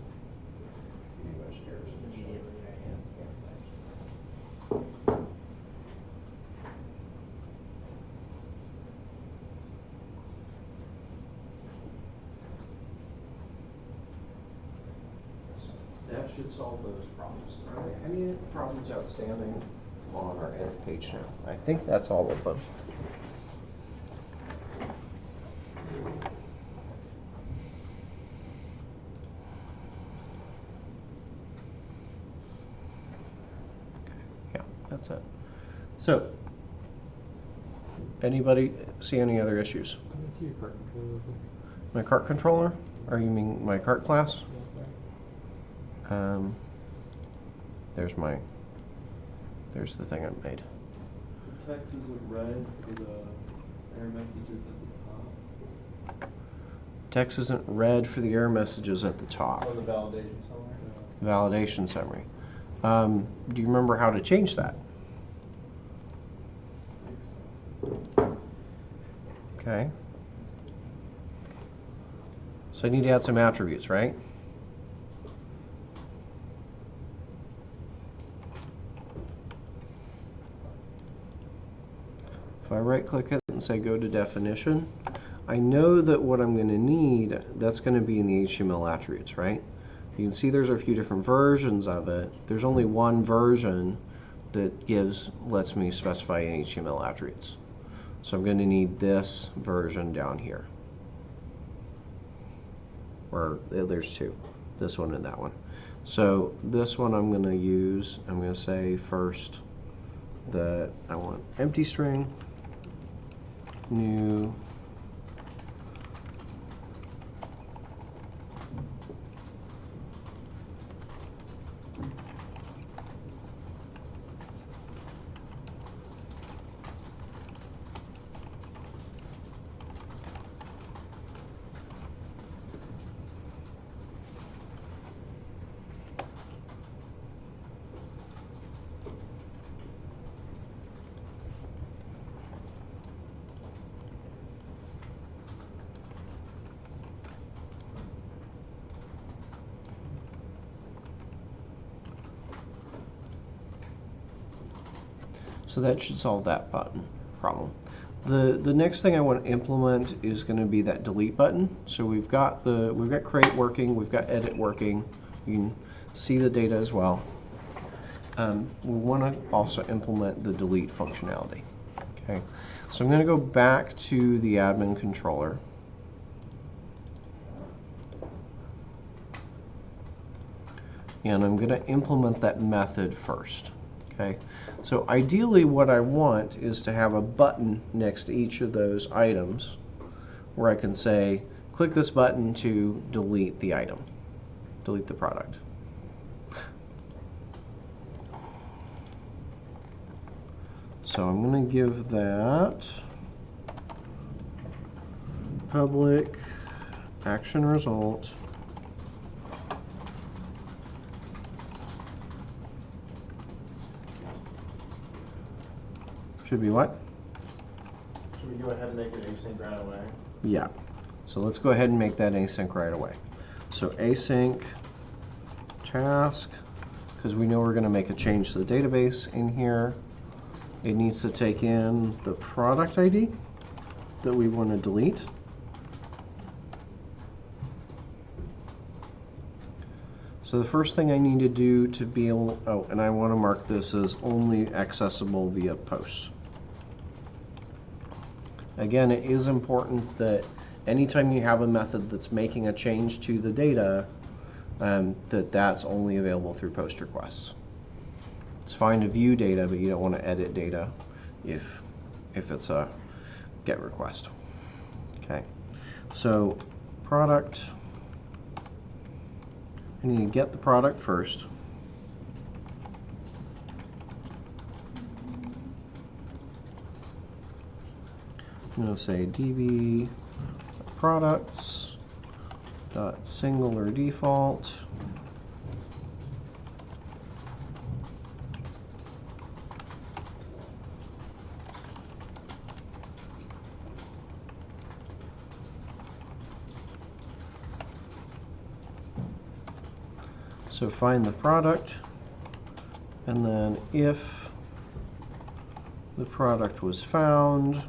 give you much errors initially. Immediately, right, yeah. So that should solve those problems. Are there any problems outstanding on our edit page now? I think that's all of them. Yeah, that's it. So, anybody see any other issues? I see your cart controller. My cart controller? Or you mean my cart class? Yes, sir. There's the thing I made. The text isn't red for the error messages at the top. Text isn't red for the error messages at the top. Or the validation somewhere. Validation summary. Do you remember how to change that? Okay. So I need to add some attributes, right? If I right-click it and say go to definition, I know that what I'm going to need, that's going to be in the HTML attributes, right? You can see there's a few different versions of it. There's only one version that lets me specify any HTML attributes. So I'm going to need this version down here. Or there's two, this one and that one. So this one I'm going to use, I'm going to say first that I want empty string, new, so that should solve that button problem. The next thing I want to implement is going to be that delete button. So we've got create working, we've got edit working. You can see the data as well. We want to also implement the delete functionality. Okay. Okay, so I'm going to go back to the admin controller. And I'm going to implement that method first. Okay, so ideally what I want is to have a button next to each of those items where I can say, click this button to delete the item, delete the product. So I'm going to give that public action result should be what? Should we go ahead and make it async right away? Yeah. So let's go ahead and make that async right away. So async task, because we know we're going to make a change to the database in here. It needs to take in the product ID that we want to delete. So the first thing I need to do to be able, oh, and I want to mark this as only accessible via post. Again, it is important that anytime you have a method that's making a change to the data, that's only available through post requests. It's fine to view data, but you don't want to edit data if it's a GET request. Okay, so product, I need to get the product first. I'm going to say db products dot single or default. So find the product, and then if the product was found,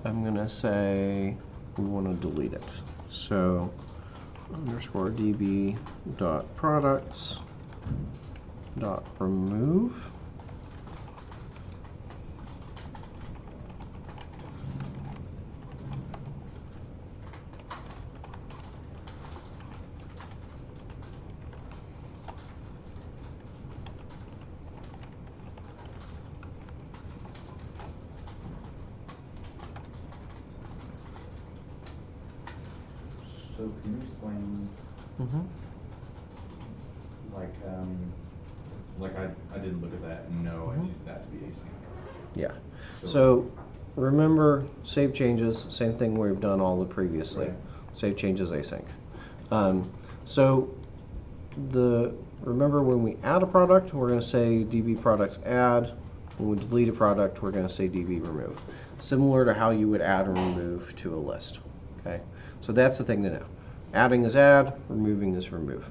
I'm going to say we want to delete it. So underscore db dot products dot remove. So can you explain, like I didn't look at that and know I needed that to be async. Yeah. So remember, save changes, same thing we've done all the previously. Right. Save changes async. So remember when we add a product, we're going to say db products add. When we delete a product, we're going to say db remove. Similar to how you would add or remove to a list. Okay. So that's the thing to know. Adding is add, removing is remove.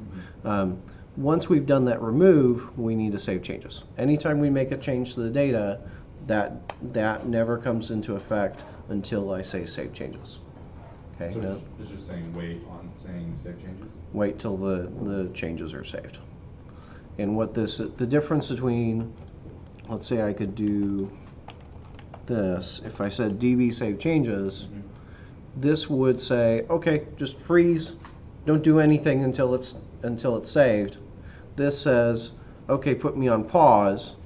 Once we've done that remove, we need to save changes. Anytime we make a change to the data, that never comes into effect until I say save changes. Okay. So No? it's just saying wait on saying save changes? Wait till the changes are saved. And what the difference between, let's say I could do this, if I said db save changes, this would say, okay, just freeze, don't do anything until it's saved. This says, okay, put me on pause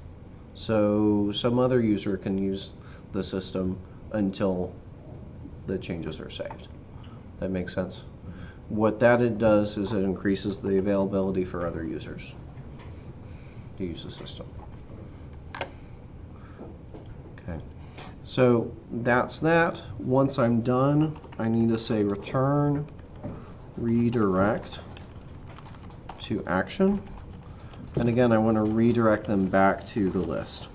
so some other user can use the system until the changes are saved. That makes sense? What that does is it increases the availability for other users to use the system. Okay. So that's that. Once I'm done, I need to say return redirect to action. And again, I want to redirect them back to the list.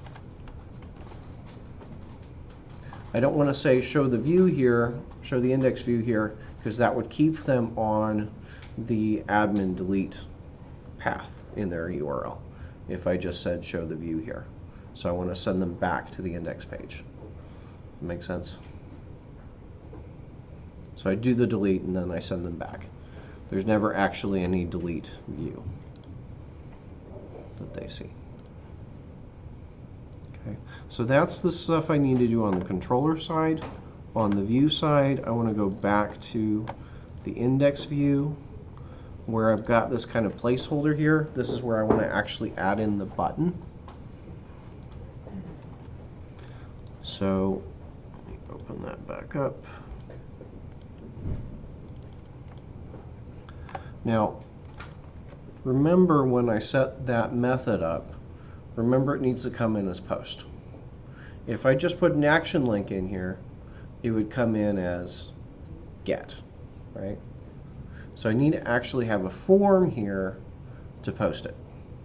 I don't want to say show the view here, show the index view here, because that would keep them on the admin delete path in their URL if I just said show the view here. So I want to send them back to the index page. Make sense? So I do the delete and then I send them back. There's never actually any delete view. that they see. Okay, so that's the stuff I need to do on the controller side. On the view side, I want to go back to the index view where I've got this kind of placeholder here. This is where I want to actually add in the button. So let me open that back up. Now, remember when I set that method up, remember it needs to come in as post. If I just put an action link in here, it would come in as get, right? So I need to actually have a form here to post it.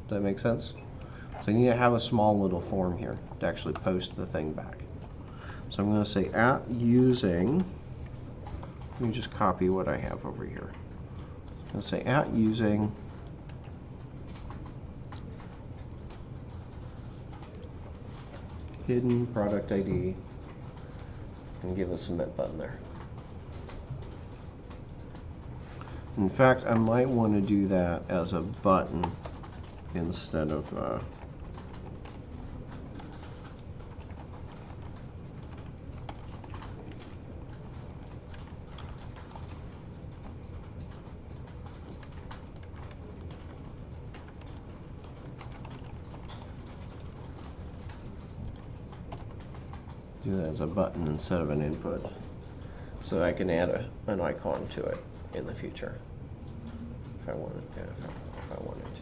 Does that make sense? So I need to have a small little form here to actually post the thing back. So I'm going to say at using, let me just copy what I have over here. I'm going to say at using hidden product ID and give a submit button there. In fact, I might want to do that as a button instead of do that as a button instead of an input, so I can add an icon to it in the future if I wanted, if I wanted to.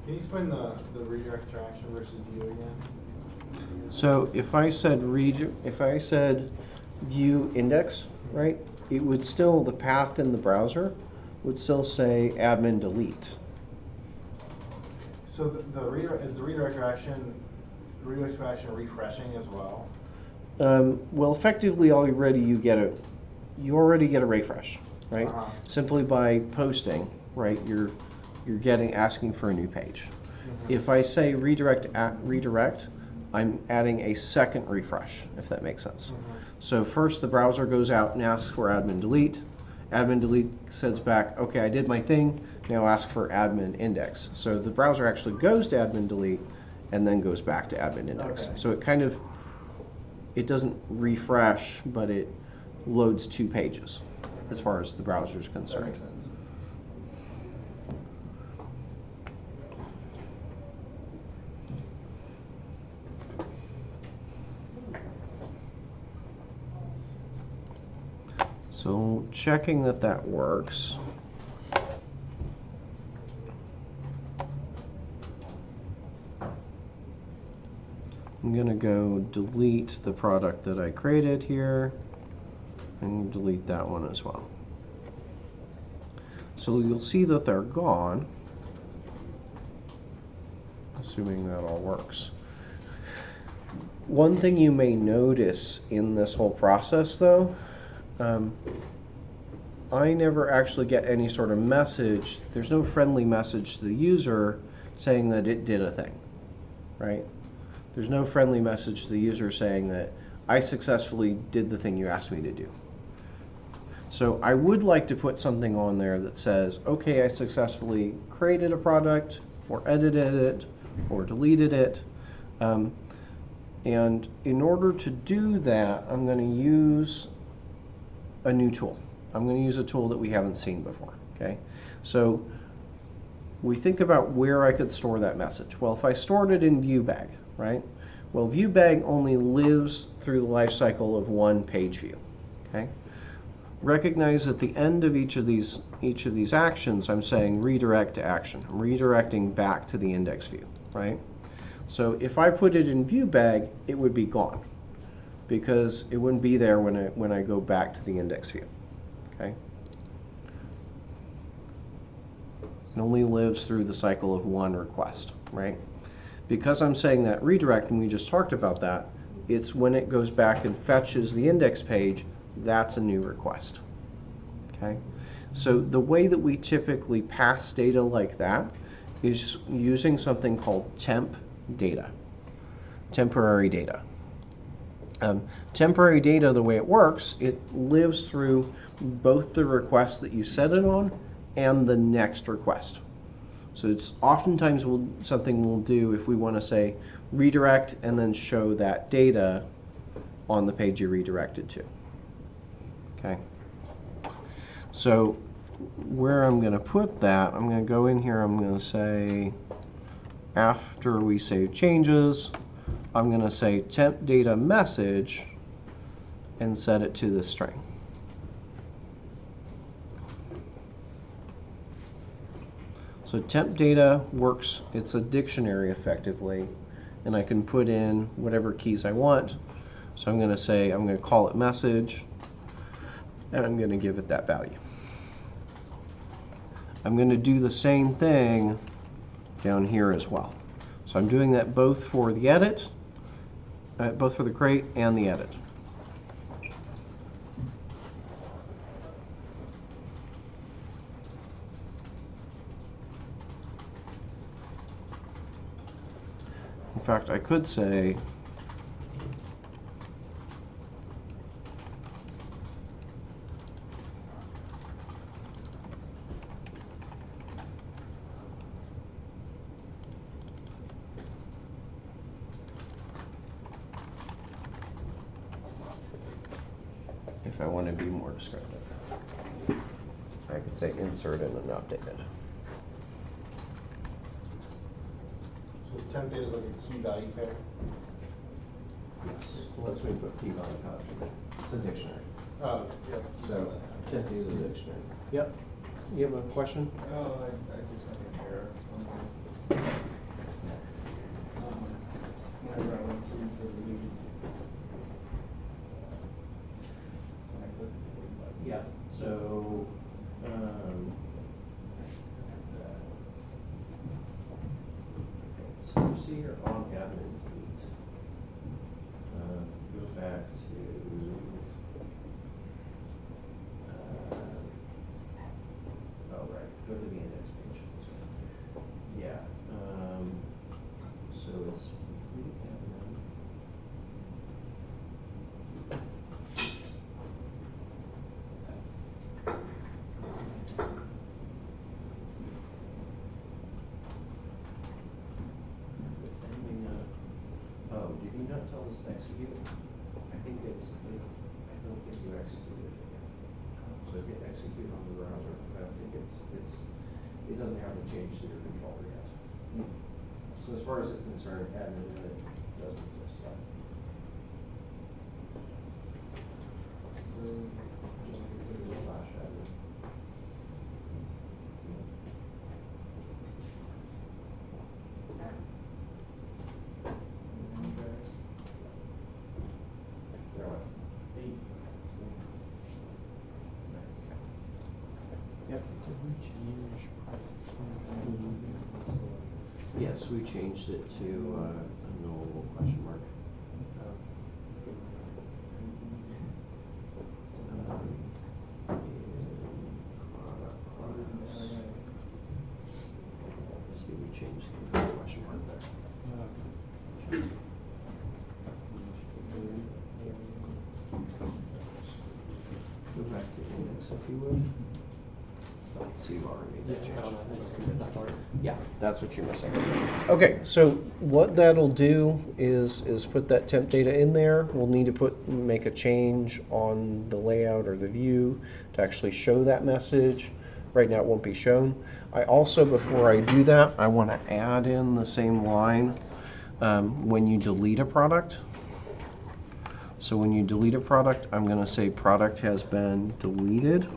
Can you explain the redirect interaction versus view again? So if I said view index, right, it would still, the path in the browser would still say admin delete. So the redirect interaction refreshing as well? Well, effectively, you already get a refresh, right? Simply by posting, right? You're asking for a new page. If I say redirect, I'm adding a second refresh, if that makes sense. So first the browser goes out and asks for admin delete. Admin delete sends back, okay, I did my thing, now ask for admin index. So the browser actually goes to admin delete and then goes back to admin index. Okay. So it doesn't refresh, but it loads two pages as far as the browser is concerned. That makes sense. So checking that works. I'm going to go delete the product that I created here and delete that one as well. So you'll see that they're gone, assuming that all works. One thing you may notice in this whole process, though, I never actually get any sort of message. There's no friendly message to the user saying that it did a thing, right? There's no friendly message to the user saying that I successfully did the thing you asked me to do. So I would like to put something on there that says, okay, I successfully created a product, or edited it, or deleted it. And in order to do that, I'm going to use a new tool. I'm going to use a tool that we haven't seen before. Okay, so we think about where I could store that message. Well, if I stored it in ViewBag, right? Well, ViewBag only lives through the life cycle of one page view. Okay, recognize at the end of each of these actions, I'm saying redirect to action. I'm redirecting back to the index view, right? So if I put it in view bag, it would be gone because it wouldn't be there when I go back to the index view. Okay? It only lives through the cycle of one request, right? Because I'm saying that redirect, and we just talked about that, it's when it goes back and fetches the index page, that's a new request. Okay? So the way that we typically pass data like that is using something called temp data, temporary data. Temporary data, the way it works, it lives through both the request that you set it on and the next request. So it's oftentimes something we'll do if we want to say redirect and then show that data on the page you redirected to. Okay. So where I'm going to put that, I'm going to go in here, I'm going to say after we save changes, I'm going to say temp data message and set it to the string. So temp data works, it's a dictionary effectively, and I can put in whatever keys I want. So I'm going to say, I'm going to call it message, and I'm going to give it that value. I'm going to do the same thing down here as well. So I'm doing that both for the edit, both for the create and the edit. In fact, I could say if I want to be more descriptive, I could say insert and then updated. So is temp data like a key value pair? Yes. Let's put key value pair. It's a dictionary. Oh, yeah. So temp data is a dictionary. Yep. You have a question? Oh, I just have an error on the, whenever I went to the lead. When I clicked the lead button. Yeah. So so you see here on admin delete. Go back to oh right, go to the index page. Yeah. So it's delete admin. Oh, did you not tell us to execute it? I think I don't think you executed it yet. So hit execute on the browser. I don't think it doesn't have the change to your controller yet. So as far as it's concerned, admin init doesn't exist yet. Just consider the slash admin. There what? Yep. Did we change price? Yes, we changed it to a null question mark. See, we changed the question mark there. Go back to index if you would. So you've already made that change. Yeah, that's what you're missing. Okay, so what that'll do is put that temp data in there. We'll need to make a change on the layout or the view to actually show that message. Right now it won't be shown. I also, before I do that, I want to add in the same line when you delete a product. So when you delete a product, I'm going to say product has been deleted.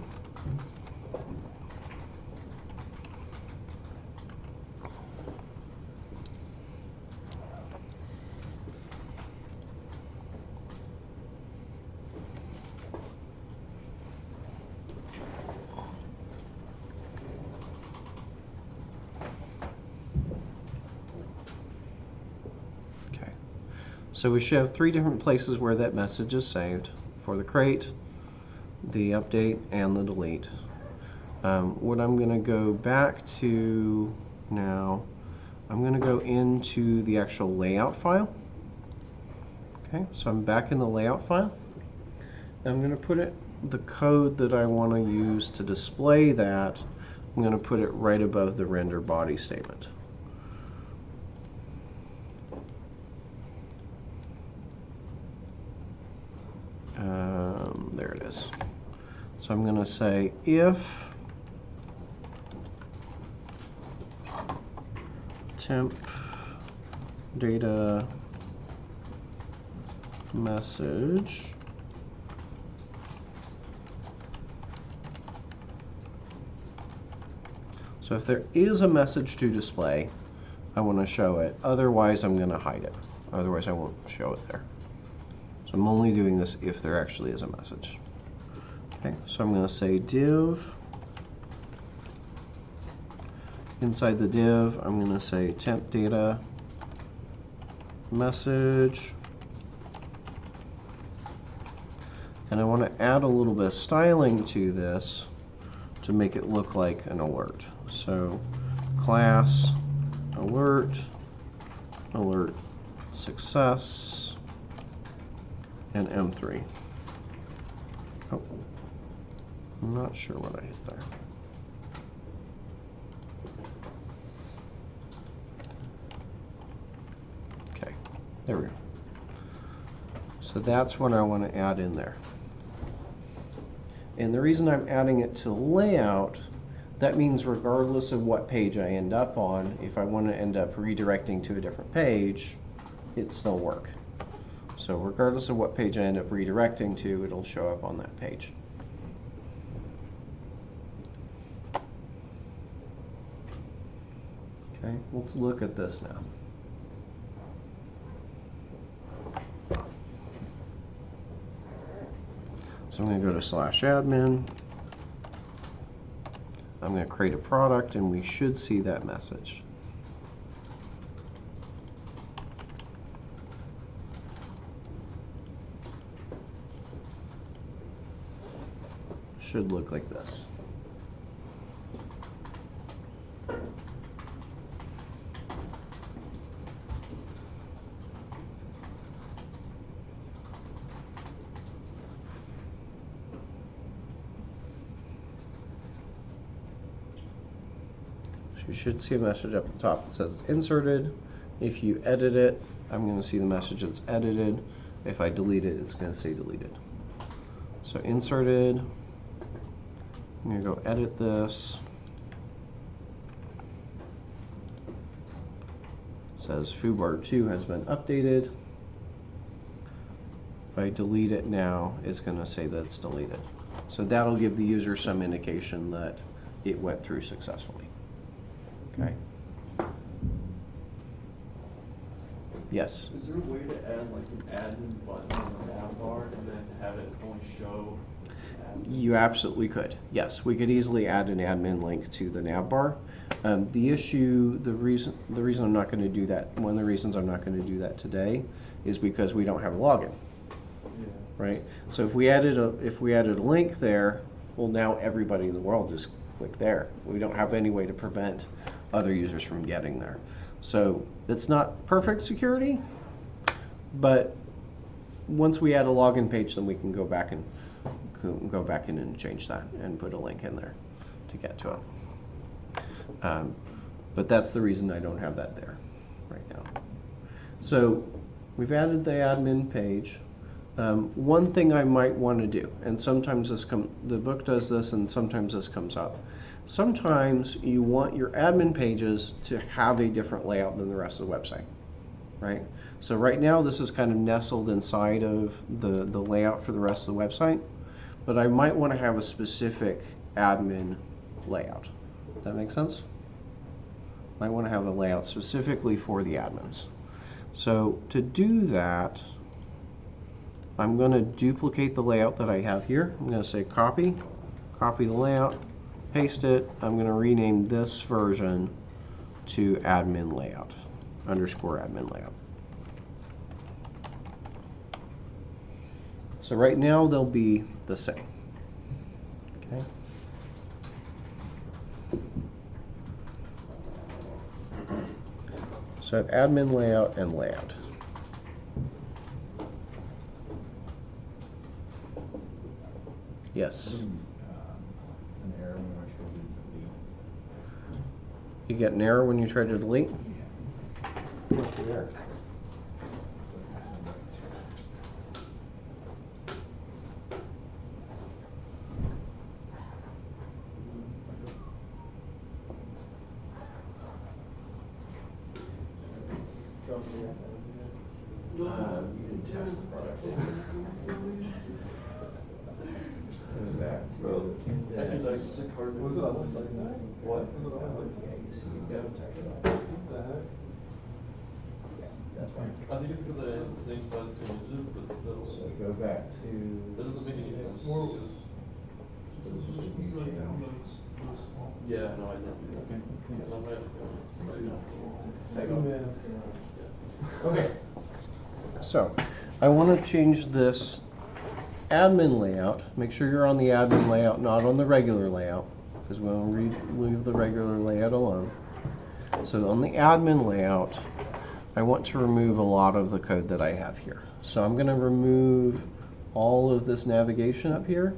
So we should have 3 different places where that message is saved for the create, the update, and the delete. What I'm going to go back to now, I'm going to go into the actual layout file. Okay, so I'm back in the layout file. I'm going to put the code that I want to use to display that, I'm going to put it right above the render body statement. There it is. So I'm going to say if temp data message so if there is a message to display, I want to show it. Otherwise, I'm going to hide it. Otherwise, I won't show it there. So I'm only doing this if there actually is a message. Okay, so I'm going to say div. Inside the div, I'm going to say temp data message. And I want to add a little bit of styling to this to make it look like an alert. So class alert, alert success, and M3. Oh, I'm not sure what I hit there. Okay, there we go. So that's what I want to add in there. And the reason I'm adding it to layout, that means regardless of what page I end up on, if I want to end up redirecting to a different page, it'll still work. So regardless of what page I end up redirecting to, it'll show up on that page. Okay, let's look at this now. So I'm going to go to /admin. I'm going to create a product, and we should see that message. Should look like this. You should see a message up at the top that says inserted. If you edit it, I'm going to see the message that's edited. If I delete it, it's going to say deleted. So inserted. I'm going to go edit this. It says foobar 2 has been updated. If I delete it now, it's going to say that it's deleted. So that'll give the user some indication that it went through successfully. Okay. Yes? Is there a way to add like an admin button on the nav bar and then have it only show You absolutely could. Yes, we could easily add an admin link to the nav bar. The reason I'm not going to do that, one of the reasons I'm not going to do that today is because we don't have a login. Yeah. Right? So if we added a link there, well, now everybody in the world just click there. We don't have any way to prevent other users from getting there. So it's not perfect security, but once we add a login page, then we can go back in and change that and put a link in there to get to it. But that's the reason I don't have that there right now. So we've added the admin page. One thing I might want to do, and sometimes the book does this, and sometimes this comes up. Sometimes you want your admin pages to have a different layout than the rest of the website, right? So right now this is kind of nestled inside of the layout for the rest of the website, but I might want to have a specific admin layout. Does that make sense? Might want to have a layout specifically for the admins. So to do that, I'm going to duplicate the layout that I have here. I'm going to say copy the layout, paste it. I'm going to rename this version to admin layout, _admin layout. So right now they'll be the same. Okay. So I have admin layout and layout. Yes. An error when I try to delete. You get an error when you try to delete? What's the error? It's like, So, You didn't test the product, did you? Going back to Bro, I index. could actually card Was it always like that? What? Was it always like Yeah, that? you see, you got it. What the heck? That's fine. I think it's because I have the same size images, but still. So go back to. That doesn't make any sense. More- Because, Those are just new channels. yeah, no, I didn't do that. And I'm gonna ask them. Okay. So I want to change this admin layout. Make sure you're on the admin layout, not on the regular layout, because we'll leave the regular layout alone. So on the admin layout, I want to remove a lot of the code that I have here. So I'm going to remove all of this navigation up here.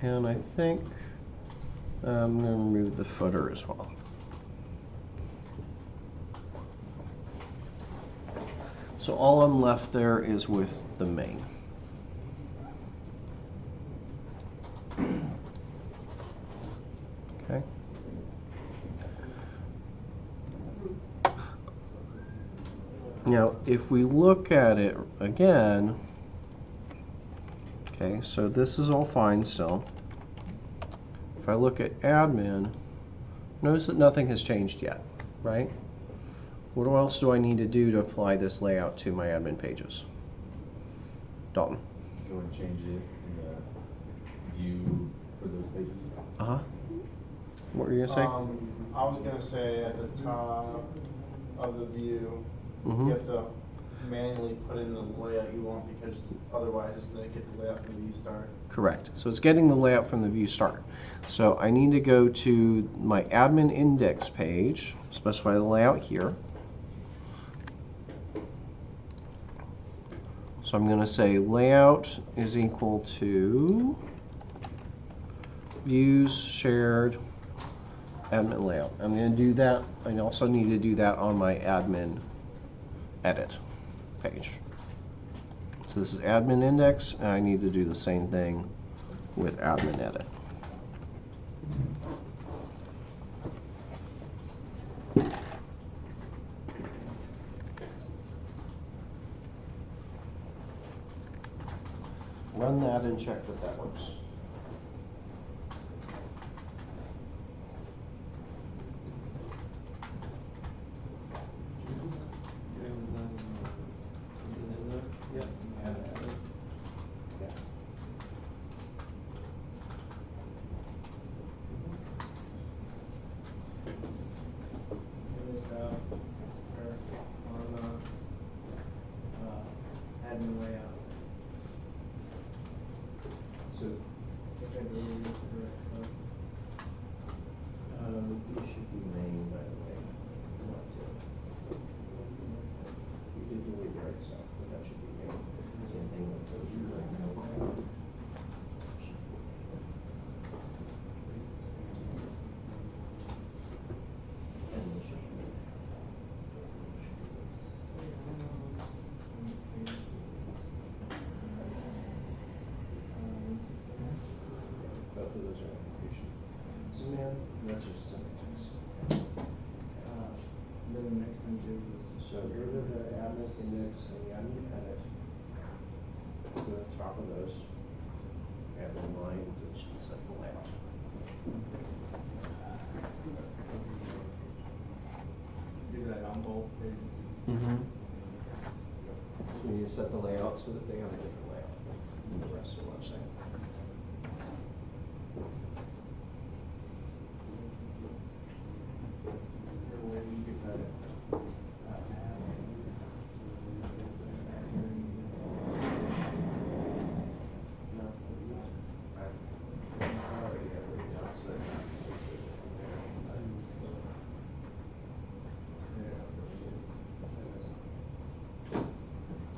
And I think I'm going to remove the footer as well. So all I'm left there is with the main. Okay. Now, if we look at it again, okay, so this is all fine still. If I look at admin, notice that nothing has changed yet, right? What else do I need to do to apply this layout to my admin pages? Dalton. Go and change it in the view for those pages. Uh-huh. What were you gonna say? I was gonna say at the top of the view, Mhm. you have to manually put in the layout you want because otherwise it's gonna get the layout from the view start. Correct. So it's getting the layout from the view start. So I need to go to my admin index page, specify the layout here. So I'm going to say layout is equal to views shared admin layout. I'm going to do that. I also need to do that on my admin edit page. So this is admin index, and I need to do the same thing with admin edit. Run that and check that that works. Yep. Finished up, or on admin layout, So, which I believe is the correct stuff. you should be main, by the way, not to. You did delete the right stuff, but that should be main. Same thing with those, you like, no. And this should be. Both of those are application. So man, that's just semantics. Then the next thing too So get rid of the admin index and the admin edit. Go to the top of those. Admin line, which is set the layout. do that on both pages. Mm-hmm. So we need to set the layout so that they have a different layout than the rest of the website.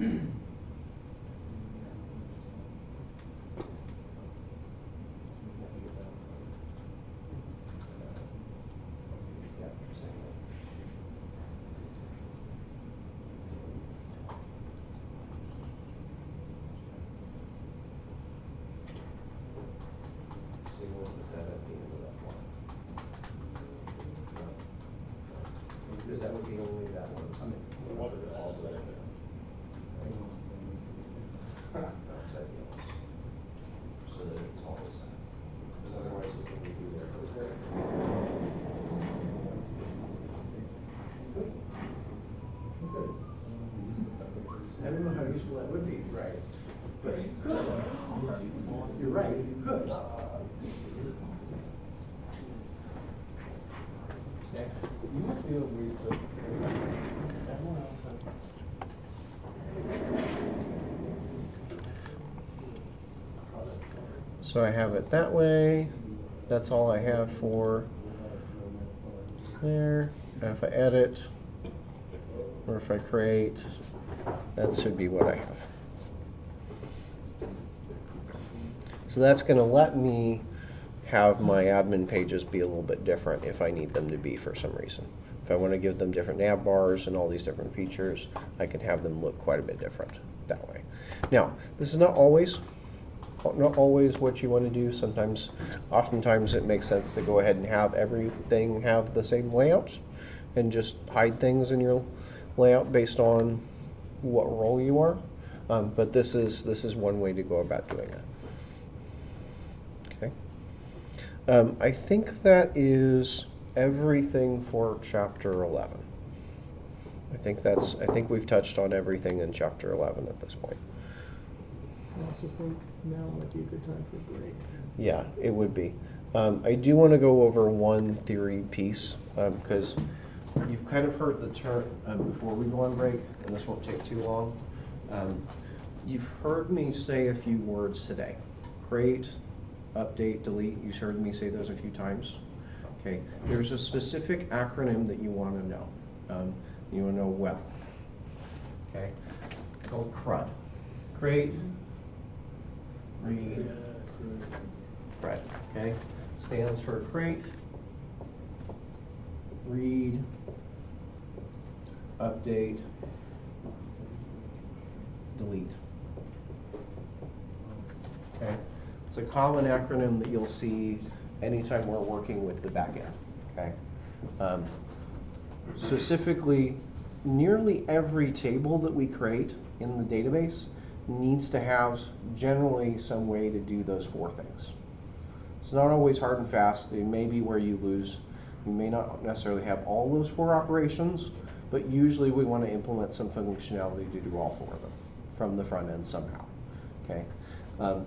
So you won't put that at the end of that line. Because that would be only that one. What are the odds right there? Outside the else. So that it's all the same. Because otherwise it can be there. Good. I don't know how useful that would be, right? But you're right, you could. Okay. You must be able to read stuff. Everyone else has. So I have it that way. That's all I have for there. And if I edit, or if I create, that should be what I have. So that's going to let me have my admin pages be a little bit different if I need them to be for some reason. If I want to give them different nav bars and all these different features, I can have them look quite a bit different that way. Now, this is not always what you want to do. Oftentimes it makes sense to go ahead and have everything have the same layout and just hide things in your layout based on what role you are. But this is one way to go about doing that. Okay. I think that is everything for chapter 11. I think we've touched on everything in chapter 11 at this point. I also think now might be a good time for a break. Yeah, it would be. I do want to go over one theory piece because you've kind of heard the term before we go on break, and this won't take too long. You've heard me say a few words today. Create, update, delete. You've heard me say those a few times. Okay. There's a specific acronym that you want to know. You want to know well. Okay. Called CRUD. Create, read, CRUD. Okay. Stands for create, read, update, delete. Okay. It's a common acronym that you'll see anytime we're working with the backend. Okay. Specifically, nearly every table that we create in the database needs to have generally some way to do those four things. It's not always hard and fast. It may be where you lose. You may not necessarily have all those four operations, but usually we want to implement some functionality to do all four of them from the front end somehow. Okay.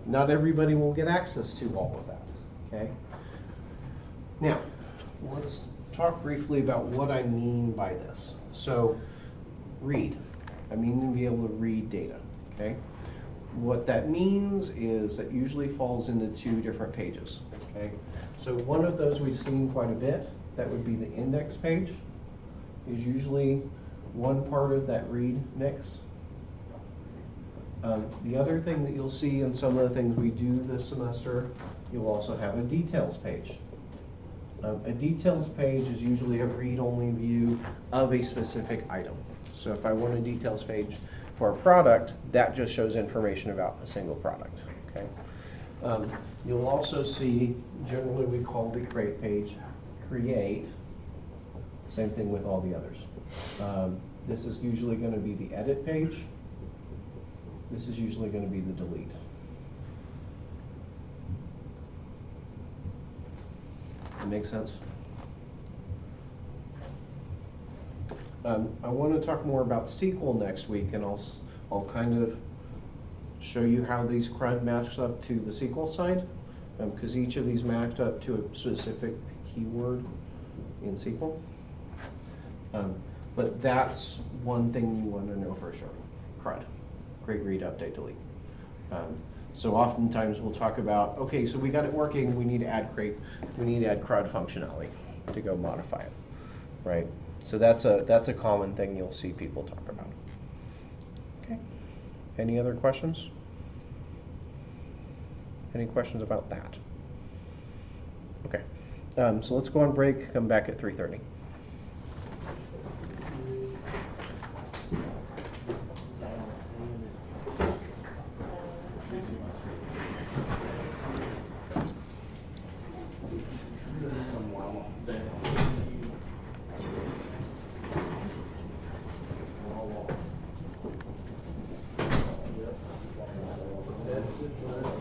Not everybody will get access to all of that. Okay. Now, let's talk briefly about what I mean by this. So, read. I mean to be able to read data. Okay. What that means is that usually falls into two different pages. Okay. So one of those we've seen quite a bit. That would be the index page. Is usually one part of that read mix. The other thing that you'll see in some of the things we do this semester, you'll also have a details page. A details page is usually a read-only view of a specific item. So if I want a details page for a product, that just shows information about a single product. Okay. You'll also see, generally we call the create page create. Same thing with all the others. This is usually going to be the edit page. This is usually going to be the delete. That makes sense? I want to talk more about SQL next week, and I'll kind of show you how these CRUD match up to the SQL side, because each of these matched up to a specific keyword in SQL. But that's one thing you want to know for sure. CRUD. Create, read, update, delete. So oftentimes we'll talk about, okay, so we got it working, we need to add CRUD functionality to go modify it, right? So that's a common thing you'll see people talk about. Okay. Any other questions? Any questions about that? Okay, so let's go on break, come back at 3:30. That's it.